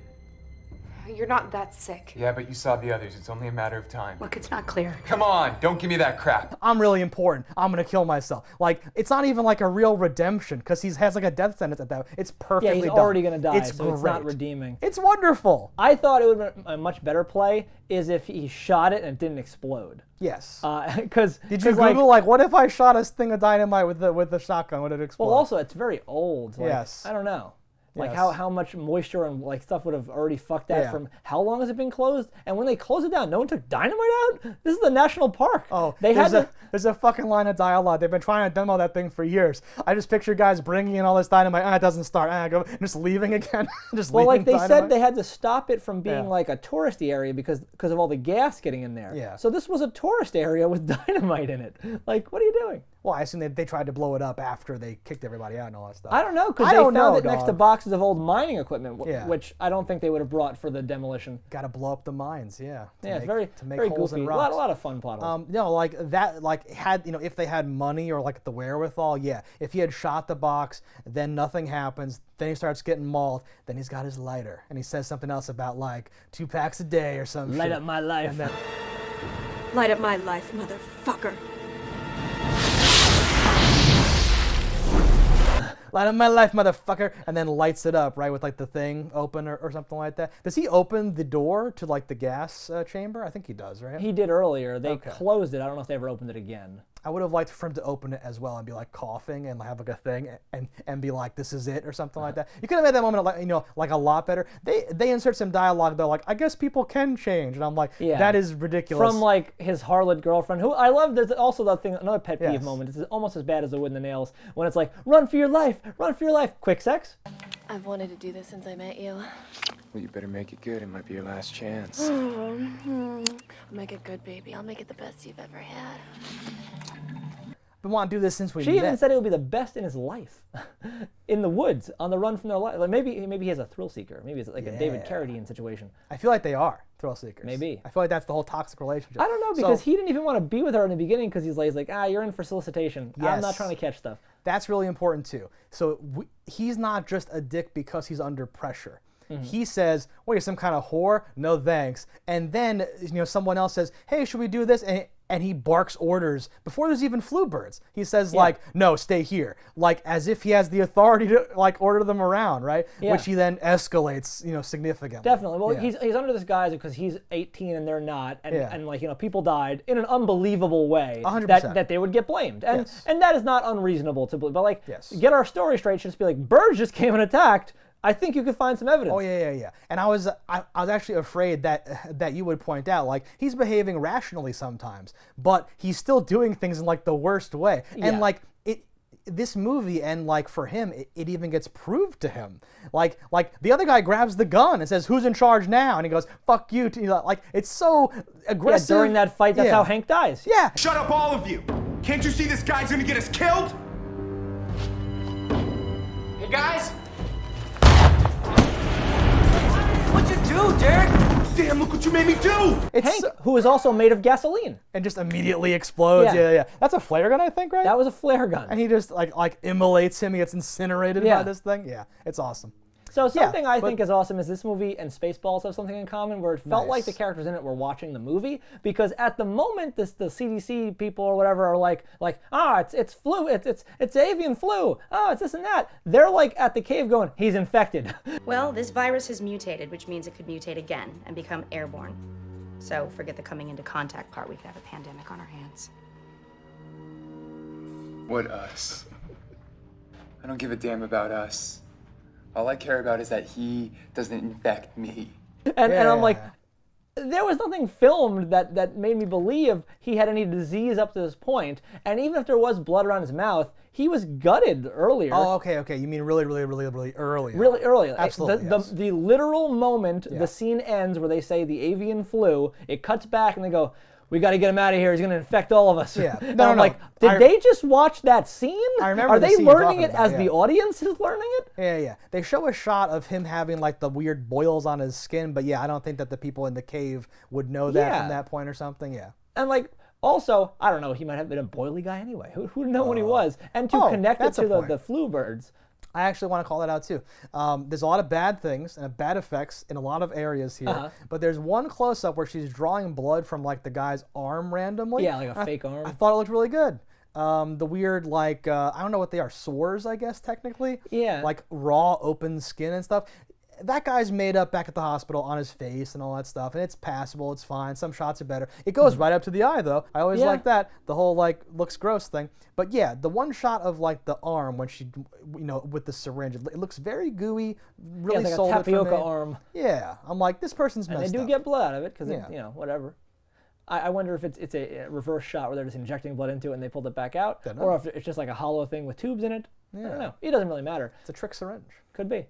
Speaker 9: You're not that sick.
Speaker 17: Yeah, but you saw the others. It's only a matter of time.
Speaker 9: Look, it's not clear.
Speaker 17: Come on, don't give me that crap.
Speaker 2: I'm really important. I'm gonna kill myself. Like, it's not even like a real redemption because he has like a death sentence at that. It's perfectly
Speaker 1: he's
Speaker 2: done.
Speaker 1: already gonna die,
Speaker 2: It's
Speaker 1: so
Speaker 2: great.
Speaker 1: it's not redeeming.
Speaker 2: It's wonderful.
Speaker 1: I thought it would have been a much better play is if he shot it and it didn't explode.
Speaker 2: Yes.
Speaker 1: Because
Speaker 2: did you Google like what if I shot a thing of dynamite with the shotgun? Would it explode?
Speaker 1: Well, also it's very old. Like,
Speaker 2: yes.
Speaker 1: I don't know. Like
Speaker 2: Yes.
Speaker 1: how much moisture and like stuff would have already fucked that from how long has it been closed? And when they closed it down, no one took dynamite out? This is the national park.
Speaker 2: Oh,
Speaker 1: they
Speaker 2: there's a fucking line of dialogue. They've been trying to demo that thing for years. I just picture guys bringing in all this dynamite. It doesn't start. Go, just leaving again.
Speaker 1: Well, like they said, they had to stop it from being like a touristy area because of all the gas getting in there.
Speaker 2: Yeah.
Speaker 1: So this was a tourist area with dynamite in it. Like, what are you doing?
Speaker 2: Well, I assume they tried to blow it up after they kicked everybody out and all that stuff.
Speaker 1: I don't know, because they found it next to boxes of old mining equipment, which I don't think they would have brought for the demolition.
Speaker 2: Got to blow up the mines, yeah.
Speaker 1: Yeah, it's very
Speaker 2: holes
Speaker 1: goofy.
Speaker 2: in
Speaker 1: A
Speaker 2: rocks.
Speaker 1: lot of fun plot holes.
Speaker 2: No, like that, like had if they had money or like the wherewithal, yeah. If he had shot the box, then nothing happens. Then he starts getting mauled. Then he's got his lighter, and he says something else about like 2 packs a day or something.
Speaker 1: Light up my life.
Speaker 16: Light up my life, motherfucker.
Speaker 2: Light up my life, motherfucker, and then lights it up, right, with like the thing open or something like that. Does he open the door to like the gas chamber? I think he does, right?
Speaker 1: He did earlier. They closed it. I don't know if they ever opened it again.
Speaker 2: I would have liked for him to open it as well and be like coughing and have like a thing and be like, this is it or something like that. You could have made that moment like a lot better. They insert some dialogue though, like I guess people can change, and I'm like, that is ridiculous.
Speaker 1: From like his harlot girlfriend, who I love. There's also that thing, another pet peeve moment. It's almost as bad as the wood in the nails when it's like, run for your life, quick sex.
Speaker 16: I've wanted to do this since I met you.
Speaker 17: Well, you better make it good. It might be your last chance.
Speaker 16: I'll make it good, baby. I'll make it the best you've ever had.
Speaker 2: Been wanting to do this since we met.
Speaker 1: She even said it would be the best in his life, in the woods, on the run from their life. Like maybe he has a thrill seeker. Maybe it's like a David Carradine situation.
Speaker 2: I feel like they are thrill seekers.
Speaker 1: Maybe.
Speaker 2: I feel like that's the whole toxic relationship.
Speaker 1: I don't know, because he didn't even want to be with her in the beginning because he's like, you're in for solicitation.
Speaker 2: Yes.
Speaker 1: I'm not trying to catch stuff.
Speaker 2: That's really important too. So he's not just a dick because he's under pressure. Mm-hmm. He says, well, you're some kind of whore? No thanks. And then someone else says, hey, should we do this? And he barks orders before there's even flu birds. He says like, no, stay here. Like as if he has the authority to like order them around, right? Yeah. Which he then escalates, significantly.
Speaker 1: Definitely. Well, he's under this guise because he's 18 and they're not. And like, people died in an unbelievable way
Speaker 2: 100%.
Speaker 1: that they would get blamed. And that is not unreasonable to believe. But like, get our story straight. Should just be like, birds just came and attacked. I think you could find some evidence.
Speaker 2: Oh yeah. And I was actually afraid that you would point out like he's behaving rationally sometimes, but he's still doing things in like the worst way. And like this movie and like for him, it even gets proved to him. Like the other guy grabs the gun and says, "Who's in charge now?" And he goes, "Fuck you!" Like it's so aggressive.
Speaker 1: Yeah, during that fight, that's how Hank dies.
Speaker 2: Yeah.
Speaker 8: Shut up, all of you! Can't you see this guy's gonna get us killed?
Speaker 18: Guys? What'd you do, Derek?
Speaker 8: Damn, look what you made me do!
Speaker 1: Hank, who is also made of gasoline.
Speaker 2: And just immediately explodes. Yeah. That's a flare gun, I think, right?
Speaker 1: That was a flare gun.
Speaker 2: And he just like immolates him. He gets incinerated by this thing. Yeah, it's awesome.
Speaker 1: So something I think is awesome is this movie and Spaceballs have something in common where it felt like the characters in it were watching the movie, because at the moment the CDC people or whatever are like it's flu, it's avian flu, it's this and that. They're like at the cave going, he's infected.
Speaker 19: Well, this virus has mutated, which means it could mutate again and become airborne. So forget the coming into contact part. We could have a pandemic on our hands.
Speaker 17: What us? I don't give a damn about us. All I care about is that he doesn't infect me.
Speaker 1: And I'm like, there was nothing filmed that made me believe he had any disease up to this point. And even if there was blood around his mouth, he was gutted earlier.
Speaker 2: Oh, okay. You mean really early?
Speaker 1: Really early.
Speaker 2: Absolutely.
Speaker 1: The literal moment the scene ends where they say the avian flu, it cuts back and they go, we got to get him out of here. He's going to infect all of us.
Speaker 2: Yeah.
Speaker 1: No, I'm like, did they just watch that scene?
Speaker 2: I remember.
Speaker 1: Are they learning it as the audience is learning it?
Speaker 2: Yeah. They show a shot of him having like the weird boils on his skin, but I don't think that the people in the cave would know that from that point or something. Yeah.
Speaker 1: And like, also, I don't know, he might have been a boily guy anyway. Who would know when he was? And to connect it to the flu birds.
Speaker 2: I actually want to call that out too. There's a lot of bad things and bad effects in a lot of areas here, but there's one close-up where she's drawing blood from like the guy's arm randomly.
Speaker 1: Yeah, like a fake arm.
Speaker 2: I thought it looked really good. The weird like, I don't know what they are, sores I guess technically.
Speaker 1: Yeah.
Speaker 2: Like raw open skin and stuff. That guy's made up back at the hospital on his face and all that stuff, and it's passable, it's fine. Some shots are better. It goes right up to the eye, though. I always like that. The whole, like, looks gross thing. But yeah, the one shot of, like, the arm when she, with the syringe, it looks very gooey, really
Speaker 1: like
Speaker 2: sold
Speaker 1: a
Speaker 2: it for me.
Speaker 1: tapioca arm.
Speaker 2: Yeah. I'm like, this person's messed up.
Speaker 1: And they do get blood out of it, because, whatever. I wonder if it's a reverse shot where they're just injecting blood into it and they pulled it back out, or if it's just like a hollow thing with tubes in it. I don't know. It doesn't really matter.
Speaker 2: It's a trick syringe.
Speaker 1: Could be.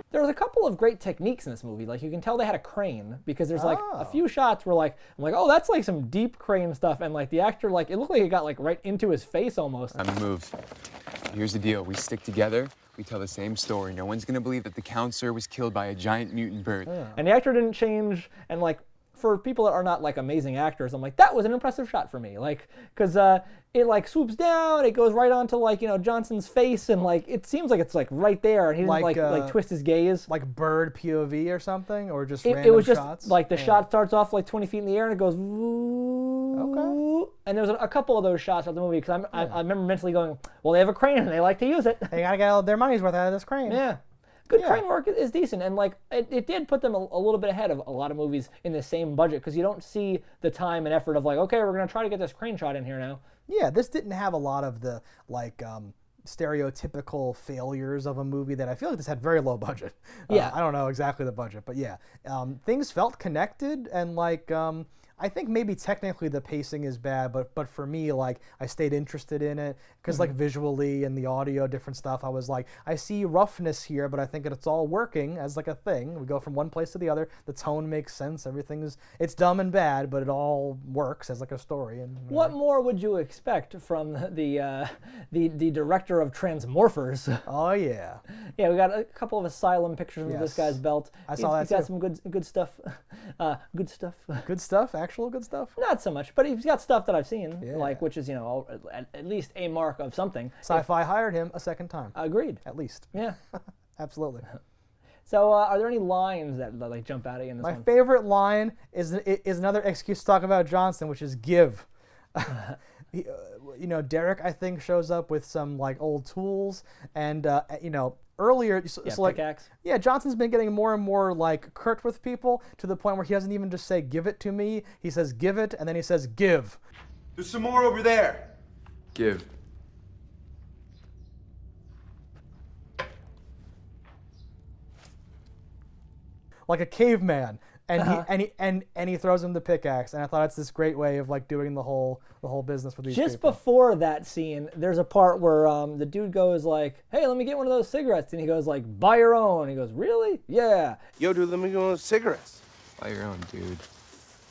Speaker 1: There was a couple of great techniques in this movie. Like, you can tell they had a crane, because there's like a few shots where I'm like, oh, that's like some deep crane stuff, and like the actor, like, it looked like it got like right into his face almost.
Speaker 17: I'm moved. Here's the deal. We stick together. We tell the same story. No one's gonna believe that the counselor was killed by a giant mutant bird.
Speaker 1: And the actor didn't change, and like, for people that are not like amazing actors, I'm like, that was an impressive shot for me. Like, because it like swoops down, it goes right onto like, Johnson's face, and like, it seems like it's like right there, and he didn't like twist his gaze.
Speaker 2: Like bird POV or something, or just
Speaker 1: random shots? It was just like the shot starts off like 20 feet in the air and it goes and there's a couple of those shots of the movie, because I remember mentally going, well, they have a crane and they like to use it.
Speaker 2: They gotta get all their money's worth out of this crane.
Speaker 1: Yeah. Good crane work is decent, and like it did put them a little bit ahead of a lot of movies in the same budget, because you don't see the time and effort of like, okay, we're gonna try to get this crane shot in here now.
Speaker 2: Yeah, this didn't have a lot of the like stereotypical failures of a movie that I feel like this had very low budget. I don't know exactly the budget, but things felt connected, and like I think maybe technically the pacing is bad, but for me, like, I stayed interested in it because like visually and the audio, different stuff, I was like, I see roughness here, but I think it's all working as like a thing. We go from one place to the other. The tone makes sense. It's dumb and bad, but it all works as like a story. And
Speaker 1: what more would you expect from the director of Transmorphers?
Speaker 2: Oh yeah.
Speaker 1: Yeah, we got a couple of Asylum pictures of this guy's belt.
Speaker 2: I saw that
Speaker 1: He's got some good stuff. Good stuff.
Speaker 2: Good stuff. Actual good stuff?
Speaker 1: Not so much, but he's got stuff that I've seen, like, which is, at least a mark of something.
Speaker 2: Sci-Fi hired him a second time.
Speaker 1: Agreed.
Speaker 2: At least.
Speaker 1: Yeah.
Speaker 2: Absolutely.
Speaker 1: So, are there any lines that like jump out at you in this one?
Speaker 2: My favorite line is another excuse to talk about Johnson, which is give. Derek, I think, shows up with some like old tools, and earlier,
Speaker 1: pickaxe.
Speaker 2: Johnson's been getting more and more like curt with people, to the point where he doesn't even just say "give it to me." He says "give it," and then he says "give."
Speaker 8: There's some more over there.
Speaker 17: Give.
Speaker 2: Like a caveman. and he throws him the pickaxe, and I thought it's this great way of like doing the whole business with these
Speaker 1: Just
Speaker 2: people.
Speaker 1: before that scene, there's a part where the dude goes like, "Hey, let me get one of those cigarettes," and he goes like, "Buy your own." He goes, "Really? Yeah."
Speaker 10: Yo, dude, let me get one of those cigarettes.
Speaker 17: Buy your own, dude. You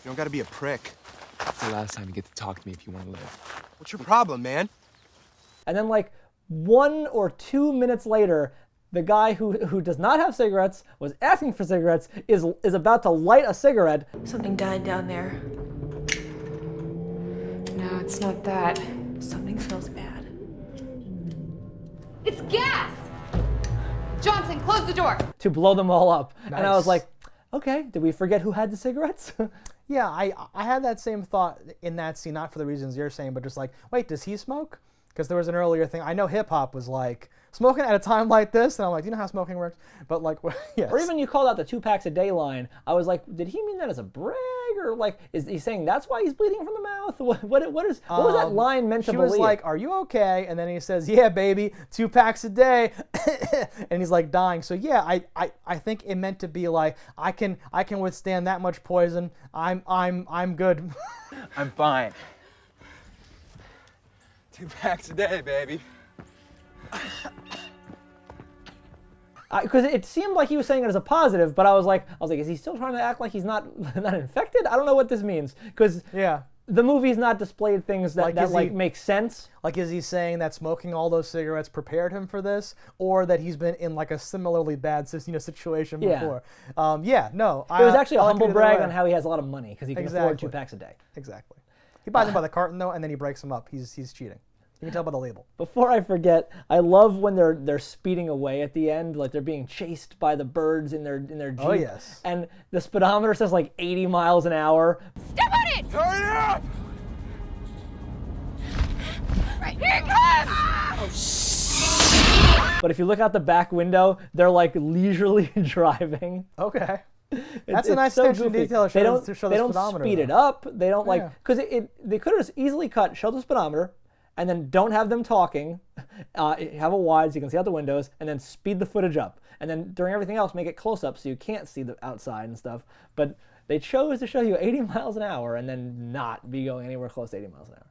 Speaker 10: don't gotta be a prick.
Speaker 17: It's the last time you get to talk to me if you want to live.
Speaker 10: What's your problem, man?
Speaker 1: And then like 1 or 2 minutes later, the guy who does not have cigarettes, was asking for cigarettes, is about to light a cigarette.
Speaker 9: Something died down there. No, it's not that. Something smells bad.
Speaker 6: It's gas! Johnson, close the door!
Speaker 1: To blow them all up.
Speaker 2: Nice.
Speaker 1: And I was like, okay, did we forget who had the cigarettes?
Speaker 2: Yeah, I had that same thought in that scene, not for the reasons you're saying, but just like, wait, does he smoke? Because there was an earlier thing. I know hip hop was like, smoking at a time like this, and I'm like, do you know how smoking works? But like, yes.
Speaker 1: Or even you called out the 2 packs a day line. I was like, did he mean that as a brag? Or like, is he saying that's why he's bleeding from the mouth? What was that line meant to believe?
Speaker 2: She was like, are you okay? And then he says, yeah, baby, 2 packs a day. And he's like dying. So yeah, I think it meant to be like, I can withstand that much poison. I'm good.
Speaker 17: I'm fine. 2 packs a day, baby.
Speaker 1: Because it seemed like he was saying it as a positive, but I was like, is he still trying to act like he's not infected? I don't know what this means, because the movie's not displayed things that make sense.
Speaker 2: Like, is he saying that smoking all those cigarettes prepared him for this, or that he's been in like a similarly bad situation before? No.
Speaker 1: It was actually a humble brag on how he has a lot of money because he can afford 2 packs a day.
Speaker 2: Exactly. He buys them by the carton though, and then he breaks them up. He's cheating. You can tell by the label.
Speaker 1: Before I forget, I love when they're speeding away at the end, like they're being chased by the birds in their Jeep.
Speaker 2: Oh yes.
Speaker 1: And the speedometer says like 80 miles an hour.
Speaker 6: Step on it!
Speaker 10: Hurry up!
Speaker 6: Right, here it comes!
Speaker 1: But if you look out the back window, they're like leisurely driving.
Speaker 2: Okay. That's a nice
Speaker 1: so
Speaker 2: attention to
Speaker 1: goofy.
Speaker 2: detail.
Speaker 1: They don't
Speaker 2: speedometer,
Speaker 1: speed it up. They don't because they could have easily show the speedometer, and then don't have them talking, have it wide so you can see out the windows, and then speed the footage up. And then during everything else, make it close up so you can't see the outside and stuff. But they chose to show you 80 miles an hour and then not be going anywhere close to 80 miles an hour.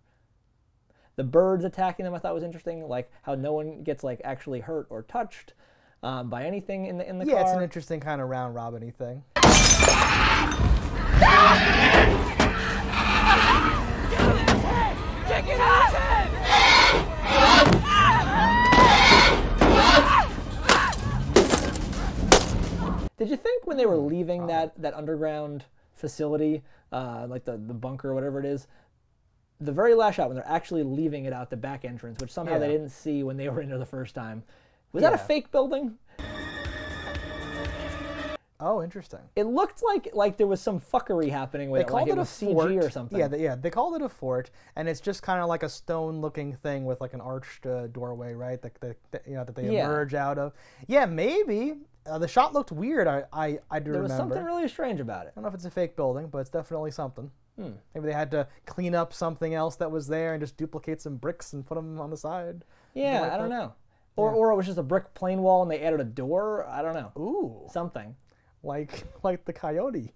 Speaker 1: The birds attacking them I thought was interesting, like how no one gets like actually hurt or touched by anything in the car.
Speaker 2: Yeah, it's an interesting kind of round robin-y thing.
Speaker 6: Take it out!
Speaker 1: Did you think when they were leaving that underground facility, like the bunker or whatever it is, the very last shot when they're actually leaving it out the back entrance, which somehow they didn't see when they were in there the first time, was that a fake building?
Speaker 2: Oh, interesting.
Speaker 1: It looked like there was some fucking happening with it, like it was CG or something.
Speaker 2: Yeah, they called it a fort, and it's just kind of like a stone-looking thing with like an arched doorway, right? That they emerge out of. Yeah, maybe. The shot looked weird. I do remember.
Speaker 1: There was something really strange about it.
Speaker 2: I don't know if it's a fake building, but it's definitely something. Maybe they had to clean up something else that was there and just duplicate some bricks and put them on the side.
Speaker 1: Yeah, I don't know. Or it was just a brick plain wall and they added a door. I don't know.
Speaker 2: Ooh.
Speaker 1: Something.
Speaker 2: Like the Coyote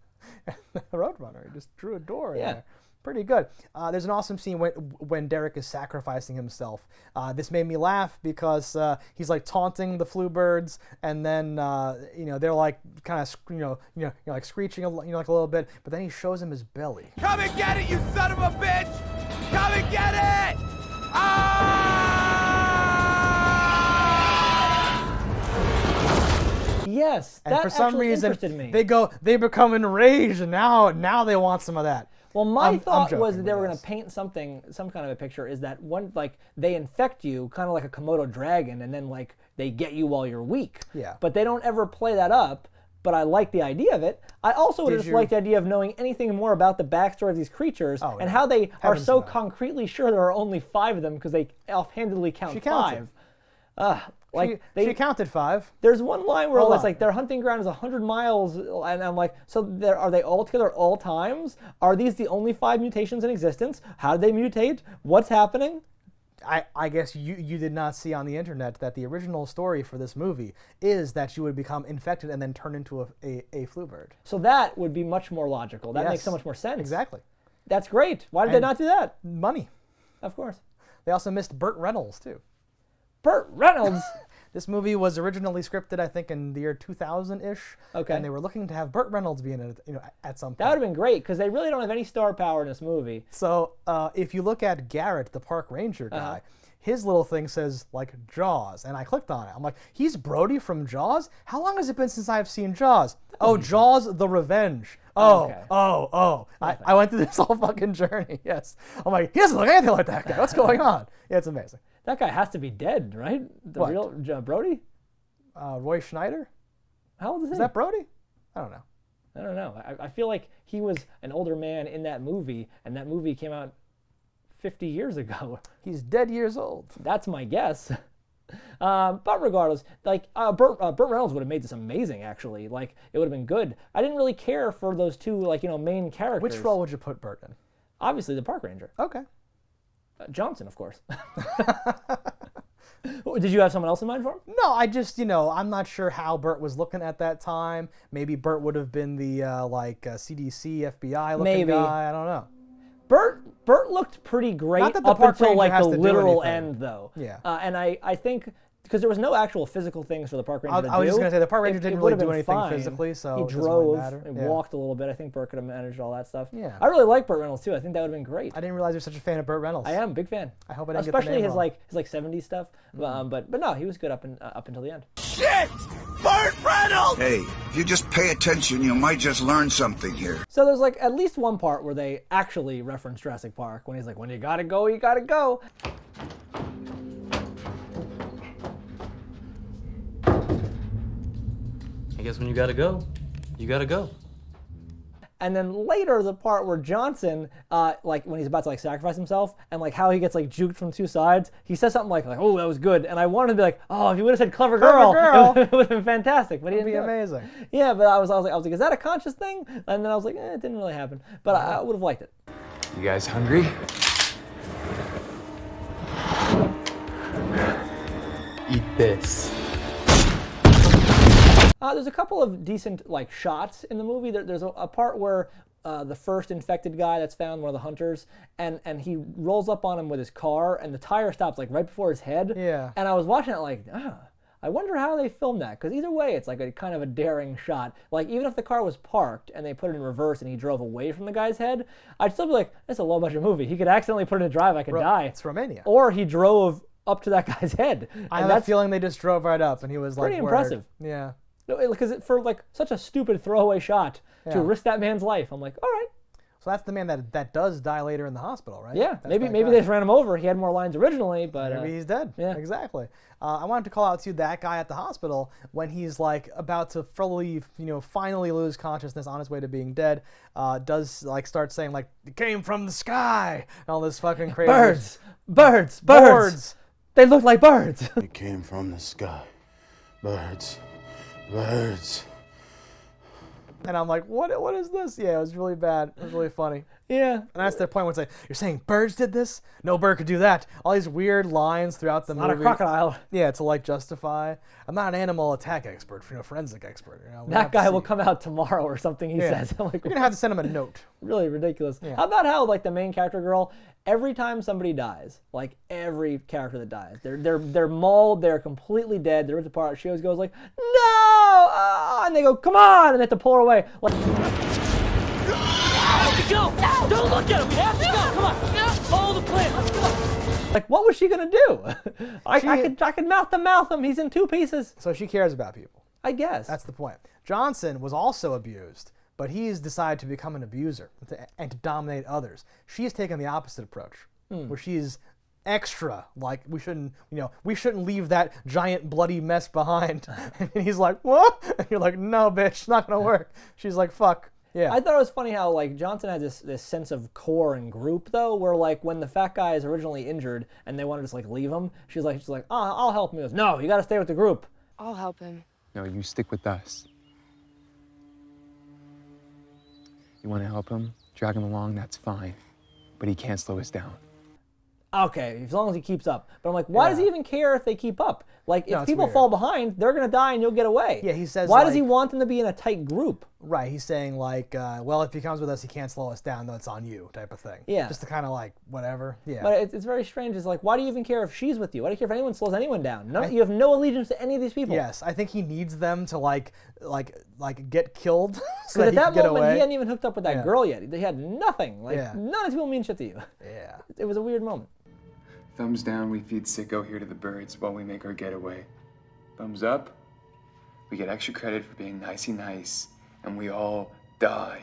Speaker 2: and the Roadrunner. He just drew a door in there. Pretty good. There's an awesome scene when Derek is sacrificing himself. This made me laugh because he's like taunting the Fluebirds, and then they're like kind of like screeching like a little bit, but then he shows him his belly.
Speaker 10: Come and get it, you son of a bitch! Come and get it! Ah!
Speaker 1: Yes,
Speaker 2: and
Speaker 1: that
Speaker 2: for some reason
Speaker 1: interested me.
Speaker 2: they become enraged, and now they want some of that.
Speaker 1: Well, my thought was that they were going to paint some kind of a picture. Is that one like they infect you, kind of like a Komodo dragon, and then like they get you while you're weak.
Speaker 2: Yeah.
Speaker 1: But they don't ever play that up. But I like the idea of it. I also would have just liked the idea of knowing anything more about the backstory of these creatures and how they are so concretely sure there are only 5 of them because they offhandedly count 5.
Speaker 2: She counted 5.
Speaker 1: There's one line where it's like their hunting ground is 100 miles, and I'm like, so are they all together all times? Are these the only 5 mutations in existence? How did they mutate? What's happening?
Speaker 2: I guess you did not see on the internet that the original story for this movie is that you would become infected and then turn into a flu bird.
Speaker 1: So that would be much more logical. That makes so much more sense.
Speaker 2: Exactly.
Speaker 1: That's great. Why did they not do that?
Speaker 2: Money.
Speaker 1: Of course.
Speaker 2: They also missed Burt Reynolds, too.
Speaker 1: Burt Reynolds?
Speaker 2: This movie was originally scripted, I think, in the year 2000-ish.
Speaker 1: Okay.
Speaker 2: And they were looking to have Burt Reynolds be in it, at some point.
Speaker 1: That would have been great, because they really don't have any star power in this movie.
Speaker 2: So if you look at Garrett, the park ranger guy, his little thing says, like, Jaws, and I clicked on it. I'm like, he's Brody from Jaws? How long has it been since I've seen Jaws? Oh, Jaws the Revenge. I went through this whole fucking journey, yes. I'm like, he doesn't look anything like that guy. What's going on? Yeah, it's amazing.
Speaker 1: That guy has to be dead, right? The real Brody?
Speaker 2: Roy Schneider?
Speaker 1: How old is he?
Speaker 2: Is that Brody? I don't know.
Speaker 1: I don't know. I feel like he was an older man in that movie, and that movie came out 50 years ago.
Speaker 2: He's dead years old.
Speaker 1: That's my guess. But regardless, like Burt Reynolds would have made this amazing. Actually, like it would have been good. I didn't really care for those two, like main characters.
Speaker 2: Which role would you put Burt in?
Speaker 1: Obviously, the park ranger.
Speaker 2: Okay.
Speaker 1: Johnson, of course. Did you have someone else in mind for him?
Speaker 2: No, I just, I'm not sure how Burt was looking at that time. Maybe Burt would have been the CDC, FBI looking guy. I don't know.
Speaker 1: Burt looked pretty great up until like the literal end, though.
Speaker 2: Yeah.
Speaker 1: And I think because there was no actual physical things for the park ranger to do.
Speaker 2: I was just going to say, the park ranger didn't really do anything physically, so
Speaker 1: he
Speaker 2: it doesn't
Speaker 1: drove
Speaker 2: really matter.
Speaker 1: and walked a little bit. I think Burt could have managed all that stuff.
Speaker 2: Yeah.
Speaker 1: I really like Burt Reynolds, too. I think that would have been great.
Speaker 2: I didn't realize you're such a fan of Burt Reynolds.
Speaker 1: I am, big fan.
Speaker 2: I hope I didn't
Speaker 1: Especially
Speaker 2: get the name
Speaker 1: his 70s stuff. But no, he was good up until the end.
Speaker 20: Shit! Burt Reynolds! Hey, if you just pay attention, you might just learn something here.
Speaker 1: So there's like at least one part where they actually reference Jurassic Park when he's like, when you gotta go, you gotta go.
Speaker 11: I guess when you gotta go, you gotta go.
Speaker 1: And then later, the part where Johnson, like when he's about to like sacrifice himself, and like how he gets like juked from two sides, he says something like, "Oh, that was good." And I wanted to be like, "Oh, if he would have said clever girl, it would have been fantastic." But he didn't.
Speaker 2: It'd be amazing.
Speaker 1: Yeah, but I was like, "Is that a conscious thing?" And then I was like, "It didn't really happen." But I would have liked it.
Speaker 17: You guys hungry? Eat this.
Speaker 1: There's a couple of decent like shots in the movie. There's a part where the first infected guy that's found, one of the hunters, and he rolls up on him with his car, and the tire stops like right before his head.
Speaker 2: Yeah.
Speaker 1: And I was watching it like, I wonder how they filmed that, because either way, it's like a kind of a daring shot. Like even if the car was parked and they put it in reverse and he drove away from the guy's head, I'd still be like, it's a low budget movie. He could accidentally put it in drive, I could die.
Speaker 2: It's Romania.
Speaker 1: Or he drove up to that guy's head.
Speaker 2: I have a feeling they just drove right up, and he was like,
Speaker 1: pretty impressive.
Speaker 2: Yeah.
Speaker 1: Because for like such a stupid throwaway shot to risk that man's life, I'm like, all right.
Speaker 2: So that's the man that does die later in the hospital, right?
Speaker 1: Yeah, maybe they just ran him over. He had more lines originally, but
Speaker 2: maybe he's dead.
Speaker 1: Yeah,
Speaker 2: exactly. I wanted to call out to that guy at the hospital when he's like about to finally lose consciousness on his way to being dead. Does like start saying like, "It came from the sky," and all this fucking crazy
Speaker 1: birds. They look like birds.
Speaker 13: It came from the sky, birds.
Speaker 2: And I'm like, what is this? Yeah, it was really bad. It was really funny.
Speaker 1: Yeah.
Speaker 2: And that's the point where it's like, you're saying birds did this? No bird could do that. All these weird lines throughout the movie.
Speaker 1: Not a crocodile.
Speaker 2: Yeah, to like justify. I'm not an animal attack expert, forensic expert.
Speaker 1: That guy will come out tomorrow or something, he says. I'm like,
Speaker 2: you're going to have to send him a note.
Speaker 1: Really ridiculous.
Speaker 2: Yeah.
Speaker 1: How about how like the main character girl, every time somebody dies, like every character that dies, they're mauled, they're completely dead, they're ripped apart. She always goes like, no! And they go, come on! And they have to pull her away. Like,
Speaker 18: go! Don't look at him! We have to go! Come on! Follow the plan! Let's go!
Speaker 1: Like, what was she gonna do? I could mouth him. He's in two pieces.
Speaker 2: So she cares about people.
Speaker 1: I guess.
Speaker 2: That's the point. Johnson was also abused, but he's decided to become an abuser and to dominate others. She's taken the opposite approach, where she's extra, like we shouldn't leave that giant bloody mess behind. And he's like, what? And you're like, no, bitch, it's not gonna work. She's like, fuck. Yeah.
Speaker 1: I thought it was funny how like Johnson had this sense of core and group though, where like when the fat guy is originally injured and they want to just like leave him, she's like, oh, I'll help him. He goes, no, you got to stay with the group.
Speaker 9: I'll help him.
Speaker 17: No, you stick with us. You want to help him, drag him along, that's fine. But he can't slow us down.
Speaker 1: Okay, as long as he keeps up. But I'm like, why does he even care if they keep up? Like, if people
Speaker 2: weird.
Speaker 1: fall behind, they're going to die and you'll get away.
Speaker 2: Yeah, he says,
Speaker 1: why does he want them to be in a tight group?
Speaker 2: Right, he's saying, like, well, if he comes with us, he can't slow us down, though it's on you, type of thing.
Speaker 1: Yeah.
Speaker 2: Just to kind of, like, whatever. Yeah.
Speaker 1: But it's very strange. It's like, why do you even care if she's with you? Why do you care if anyone slows anyone down? No, you have no allegiance to any of these people.
Speaker 2: Yes, I think he needs them to, like get killed so
Speaker 1: Because
Speaker 2: that
Speaker 1: at
Speaker 2: he
Speaker 1: that
Speaker 2: can get
Speaker 1: moment,
Speaker 2: away.
Speaker 1: he hadn't even hooked up with that girl yet. They had nothing. Like,
Speaker 2: Yeah.
Speaker 1: none of these people mean shit to you.
Speaker 2: Yeah.
Speaker 1: It was a weird moment.
Speaker 17: Thumbs down, we feed Sicko here to the birds while we make our getaway. Thumbs up, we get extra credit for being nicey nice, and we all die.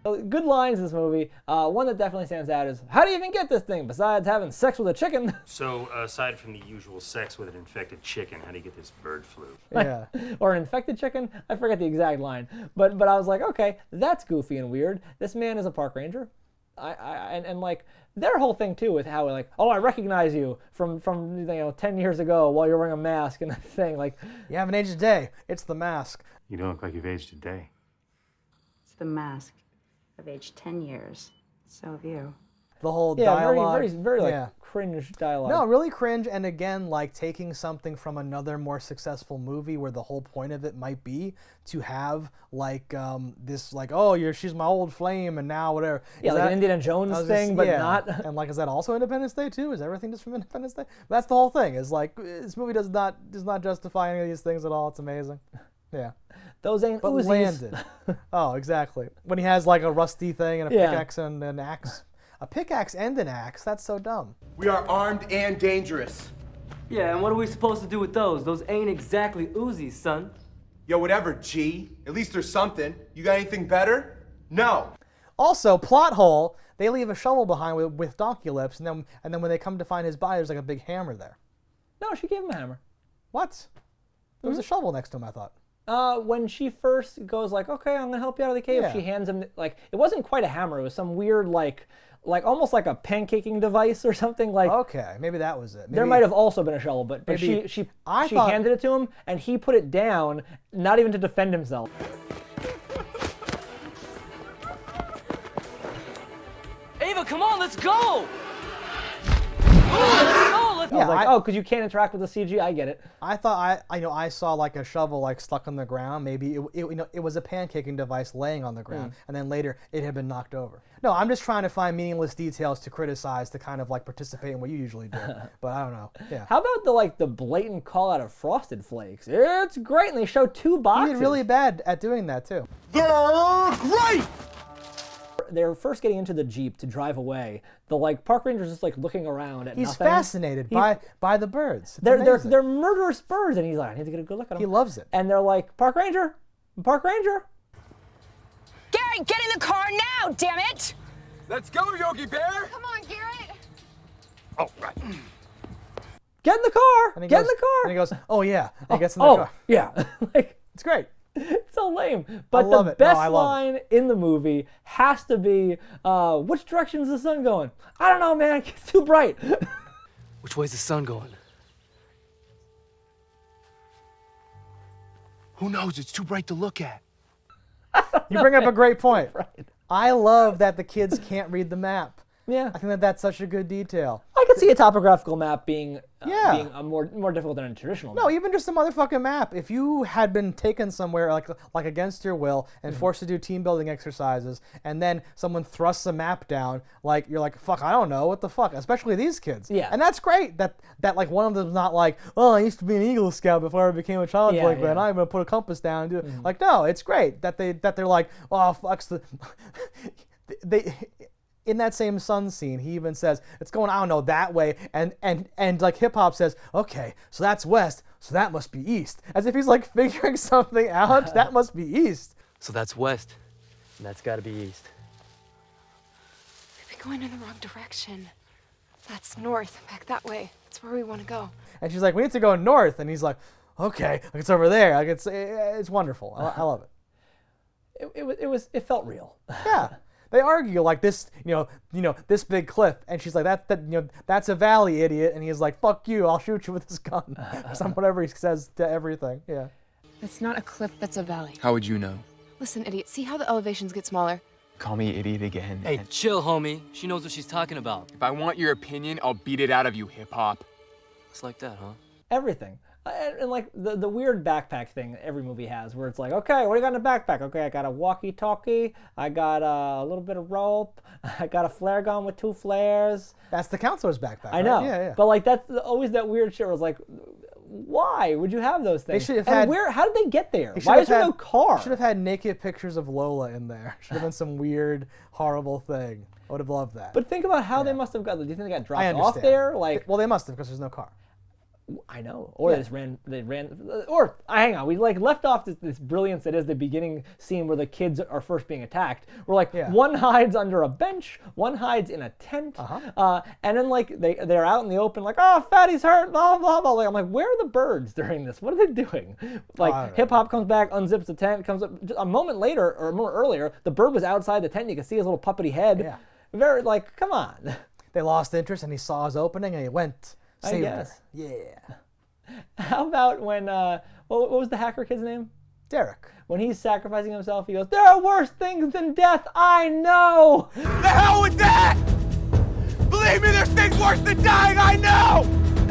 Speaker 1: Good lines in this movie. One that definitely stands out is, how do you even get this thing besides having sex with a chicken?
Speaker 5: So, aside from the usual sex with an infected chicken, how do you get this bird flu?
Speaker 2: Yeah.
Speaker 1: Or an infected chicken? I forget the exact line. But I was like, okay, that's goofy and weird. This man is a park ranger. And like, their whole thing too with how like, oh, I recognize you from 10 years ago while you're wearing a mask and that thing. Like,
Speaker 2: you haven't aged a day. It's the mask.
Speaker 5: You don't look like you've aged a day.
Speaker 19: It's the mask. I've aged 10 years. So have you.
Speaker 2: The whole dialogue.
Speaker 1: Very like cringe dialogue.
Speaker 2: No, really cringe. And again, like taking something from another more successful movie where the whole point of it might be to have like this like, oh, she's my old flame and now whatever.
Speaker 1: Yeah,
Speaker 2: Is
Speaker 1: like
Speaker 2: that,
Speaker 1: an Indiana Jones thing, but not.
Speaker 2: And like, is that also Independence Day too? Is everything just from Independence Day? That's the whole thing. Is like this movie does not justify any of these things at all. It's amazing. Yeah.
Speaker 1: Those ain't
Speaker 2: but
Speaker 1: Uzis.
Speaker 2: Landed. Oh, exactly. When he has like a rusty thing and a pickaxe and an axe. A pickaxe and an axe? That's so dumb.
Speaker 21: We are armed and dangerous.
Speaker 11: Yeah, and what are we supposed to do with those? Those ain't exactly Uzis, son.
Speaker 21: Yo, whatever, G. At least there's something. You got anything better? No.
Speaker 2: Also, plot hole, they leave a shovel behind with donkey lips, and then when they come to find his body, there's like a big hammer there.
Speaker 1: No, she gave him a hammer.
Speaker 2: What? There was a shovel next to him, I thought.
Speaker 1: When she first goes like, okay, I'm gonna help you out of the cave, she hands him like, it wasn't quite a hammer, it was some weird like almost like a pancaking device or something like.
Speaker 2: Okay, maybe that was it. Maybe,
Speaker 1: there might have also been a shovel, but she handed it to him and he put it down, not even to defend himself.
Speaker 18: Ava, come on, let's go! Oh, let's go!
Speaker 1: I was like, oh, because you can't interact with the CG. I get it.
Speaker 2: I thought I saw like a shovel like stuck on the ground. Maybe it was a pancaking device laying on the ground, and then later it had been knocked over. No, I'm just trying to find meaningless details to criticize to kind of like participate in what you usually do. But I don't know. Yeah.
Speaker 1: How about the blatant call out of Frosted Flakes? It's great, and they show two boxes.
Speaker 2: He did really bad at doing that too.
Speaker 21: They're great.
Speaker 1: They're first getting into the Jeep to drive away. The park ranger's just looking around at
Speaker 2: He's
Speaker 1: nothing.
Speaker 2: fascinated by the birds.
Speaker 1: They're murderous birds, and he's like, I need to get a good look at them.
Speaker 2: He loves it.
Speaker 1: And they're like, Park Ranger.
Speaker 6: Garrett, get in the car now, damn it!
Speaker 21: Let's go, Yogi Bear.
Speaker 6: Come on, Garrett.
Speaker 21: Oh, right.
Speaker 1: Get in the car.
Speaker 2: And
Speaker 1: Get in the car.
Speaker 2: And he goes, oh yeah. And he gets in the car.
Speaker 1: Yeah.
Speaker 2: It's great.
Speaker 1: It's so lame. But
Speaker 2: love
Speaker 1: the
Speaker 2: it.
Speaker 1: best
Speaker 2: No, I love
Speaker 1: line in the movie has to be, which direction is the sun going? I don't know, man. It's too bright.
Speaker 11: Which way's the sun going?
Speaker 21: Who knows? It's too bright to look at.
Speaker 2: You bring up a great point.
Speaker 1: Right.
Speaker 2: I love that the kids can't read the map.
Speaker 1: Yeah.
Speaker 2: I think that's such a good detail.
Speaker 1: I could see a topographical map being
Speaker 2: Yeah.
Speaker 1: more difficult than a traditional map.
Speaker 2: No, even just a motherfucking map. If you had been taken somewhere like against your will and forced to do team building exercises, and then someone thrusts a map down, like you're like, fuck, I don't know, what the fuck? Especially these kids.
Speaker 1: Yeah.
Speaker 2: And that's great that like one of them's not like, oh, I used to be an Eagle Scout before I became a child delinquent, and I'm gonna put a compass down and do it. Like, no, it's great that they're like, oh, fuck's the they. In that same sun scene, he even says, it's going, I don't know, that way. And like hip hop says, okay, so that's west, so that must be east. As if he's like figuring something out, that must be east.
Speaker 11: So that's west, and that's gotta be east.
Speaker 9: We've been going in the wrong direction. That's north, back that way. That's where we want to go.
Speaker 2: And she's like, we need to go north. And he's like, okay, it's over there. Like it's wonderful. I love it.
Speaker 1: It felt real.
Speaker 2: Yeah. They argue like this, this big cliff, and she's like, that's a valley, idiot, and he's like, fuck you, I'll shoot you with this gun, or whatever he says to everything. Yeah.
Speaker 9: It's not a cliff, that's a valley.
Speaker 17: How would you know?
Speaker 9: Listen, idiot, see how the elevations get smaller?
Speaker 17: call me idiot again.
Speaker 11: Hey, chill, homie. She knows what she's talking about.
Speaker 17: If I want your opinion, I'll beat it out of you, hip-hop.
Speaker 11: It's like that, huh?
Speaker 1: Everything. And like the weird backpack thing every movie has, where it's like, okay, what do you got in the backpack? Okay, I got a walkie-talkie, I got a little bit of rope, I got a flare gun with 2 flares.
Speaker 2: That's the counselor's backpack.
Speaker 1: I know,
Speaker 2: right? Yeah.
Speaker 1: but like that's always that weird shit where it's like, why would you have those things?
Speaker 2: They should have
Speaker 1: and
Speaker 2: had.
Speaker 1: how did they get there? Why is there no car?
Speaker 2: Should have had naked pictures of Lola in there. Should have been some weird, horrible thing. I would have loved that.
Speaker 1: But think about how they must have got. Do you think they got
Speaker 2: I
Speaker 1: dropped
Speaker 2: understand.
Speaker 1: off there? Like,
Speaker 2: well, they must have because there's no car.
Speaker 1: I know. Or they just ran, or hang on, we like left off this brilliance that is the beginning scene where the kids are first being attacked. We're like, one hides under a bench, one hides in a tent, and then like they're out in the open, like, oh, Fatty's hurt, blah, blah, blah. Like, I'm like, where are the birds during this? What are they doing? Like, Hip Hop comes back, unzips the tent, comes up, just a moment later, or a moment earlier, the bird was outside the tent, you can see his little puppety head. Yeah. Very, like, come on.
Speaker 2: They lost interest and he saw his opening and he went.
Speaker 1: I guess.
Speaker 2: Her. Yeah.
Speaker 1: How about when, what was the hacker kid's name?
Speaker 2: Derek.
Speaker 1: When he's sacrificing himself, he goes, there are worse things than death, I know!
Speaker 21: The hell with that! Believe me, there's things worse than dying, I know!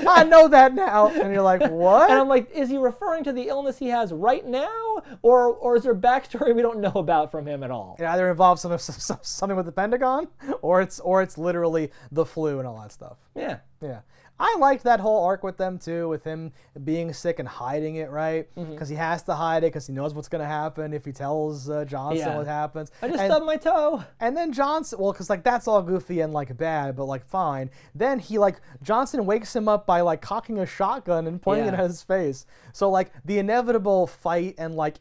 Speaker 2: I know that now. And you're like, what?
Speaker 1: And I'm like, is he referring to the illness he has right now? Or is there backstory we don't know about from him at all?
Speaker 2: It either involves something with the Pentagon, or it's literally the flu and all that stuff.
Speaker 1: Yeah.
Speaker 2: Yeah. I liked that whole arc with them too, with him being sick and hiding it, right? Because he has to hide it because he knows what's going to happen if he tells Johnson what happens.
Speaker 1: I just stubbed my toe.
Speaker 2: And then Johnson, well, because like that's all goofy and like bad, but like fine. Then he like, Johnson wakes him up by like cocking a shotgun and pointing it at his face. So like the inevitable fight and like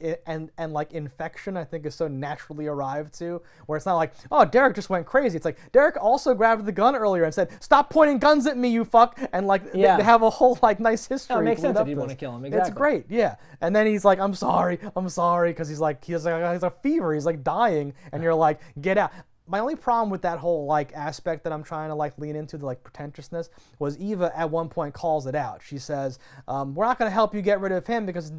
Speaker 2: like infection, I think is so naturally arrived to, where it's not like, oh, Derek just went crazy. It's like, Derek also grabbed the gun earlier and said, stop pointing guns at me, you fuck. And like they have a whole like nice history.
Speaker 1: It makes sense if you want to kill him. Exactly.
Speaker 2: It's great, yeah. And then he's like, I'm sorry, because he's a fever. He's like dying, and you're like, get out. My only problem with that whole like aspect that I'm trying to like lean into, the like pretentiousness, was Eva at one point calls it out. She says, we're not going to help you get rid of him because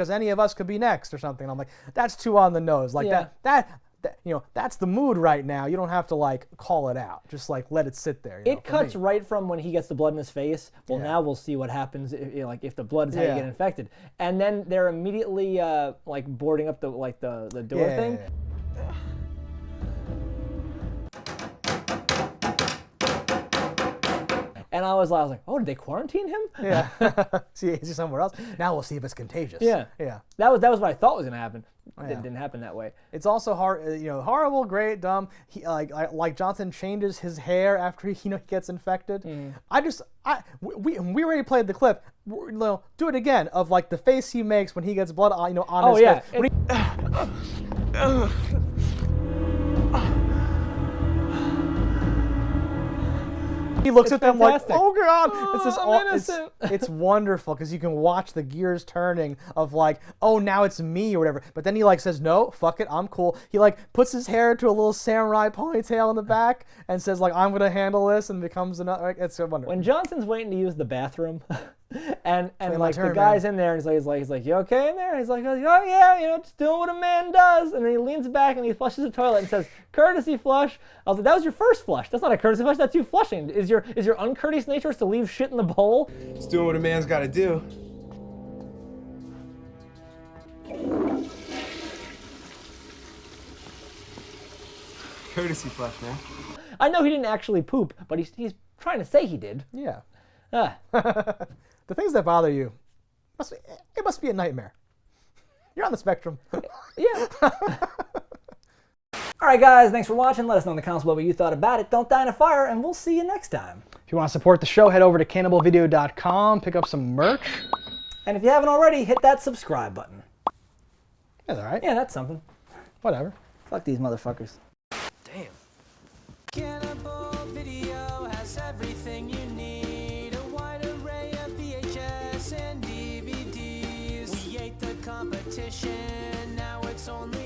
Speaker 2: any of us could be next or something. And I'm like, that's too on the nose. Like that, you know, that's the mood right now. You don't have to like call it out. Just like let it sit there.
Speaker 1: It cuts right from when he gets the blood in his face. Well, now we'll see what happens if the blood is how you get infected. And then they're immediately like boarding up the door thing. And I was like, oh, did they quarantine him?
Speaker 2: Yeah. See, he's somewhere else. Now we'll see if it's contagious.
Speaker 1: Yeah.
Speaker 2: Yeah.
Speaker 1: That was what I thought was gonna happen. It didn't happen that way.
Speaker 2: It's also hard, horrible, great, dumb. He like Johnson changes his hair after he gets infected. We already played the clip. Do it again of like the face he makes when he gets blood on his face. He looks at them like, oh God, it's wonderful because you can watch the gears turning of like, oh, now it's me or whatever. But then he like says, no, fuck it, I'm cool. He like puts his hair into a little samurai ponytail in the back and says like, I'm gonna handle this, and becomes another. It's so wonderful.
Speaker 1: When Johnson's waiting to use the bathroom, and like the guy's in there, and he's like, you okay in there? He's like, oh yeah, just doing what a man does. And then he leans back and he flushes the toilet and says, courtesy flush. I was like, that was your first flush. That's not a courtesy flush. That's you flushing. Is your uncourteous nature to leave shit in the bowl?
Speaker 21: It's doing what a man's got to do. Courtesy flush, man.
Speaker 1: I know he didn't actually poop, but he's trying to say he did.
Speaker 2: Yeah. The things that bother you, it must be a nightmare. You're on the spectrum.
Speaker 1: Yeah. All right, guys, thanks for watching. Let us know in the comments what you thought about it. Don't die in a fire, and we'll see you next time.
Speaker 2: If you want to support the show, head over to cannibalvideo.com, pick up some merch.
Speaker 1: And if you haven't already, hit that subscribe button.
Speaker 2: That's all right.
Speaker 1: Yeah, that's something.
Speaker 2: Whatever.
Speaker 1: Fuck these motherfuckers.
Speaker 11: Damn.
Speaker 18: Cannibal Video has everything you need. A wide array of VHS and DVDs. We ate the competition, now it's only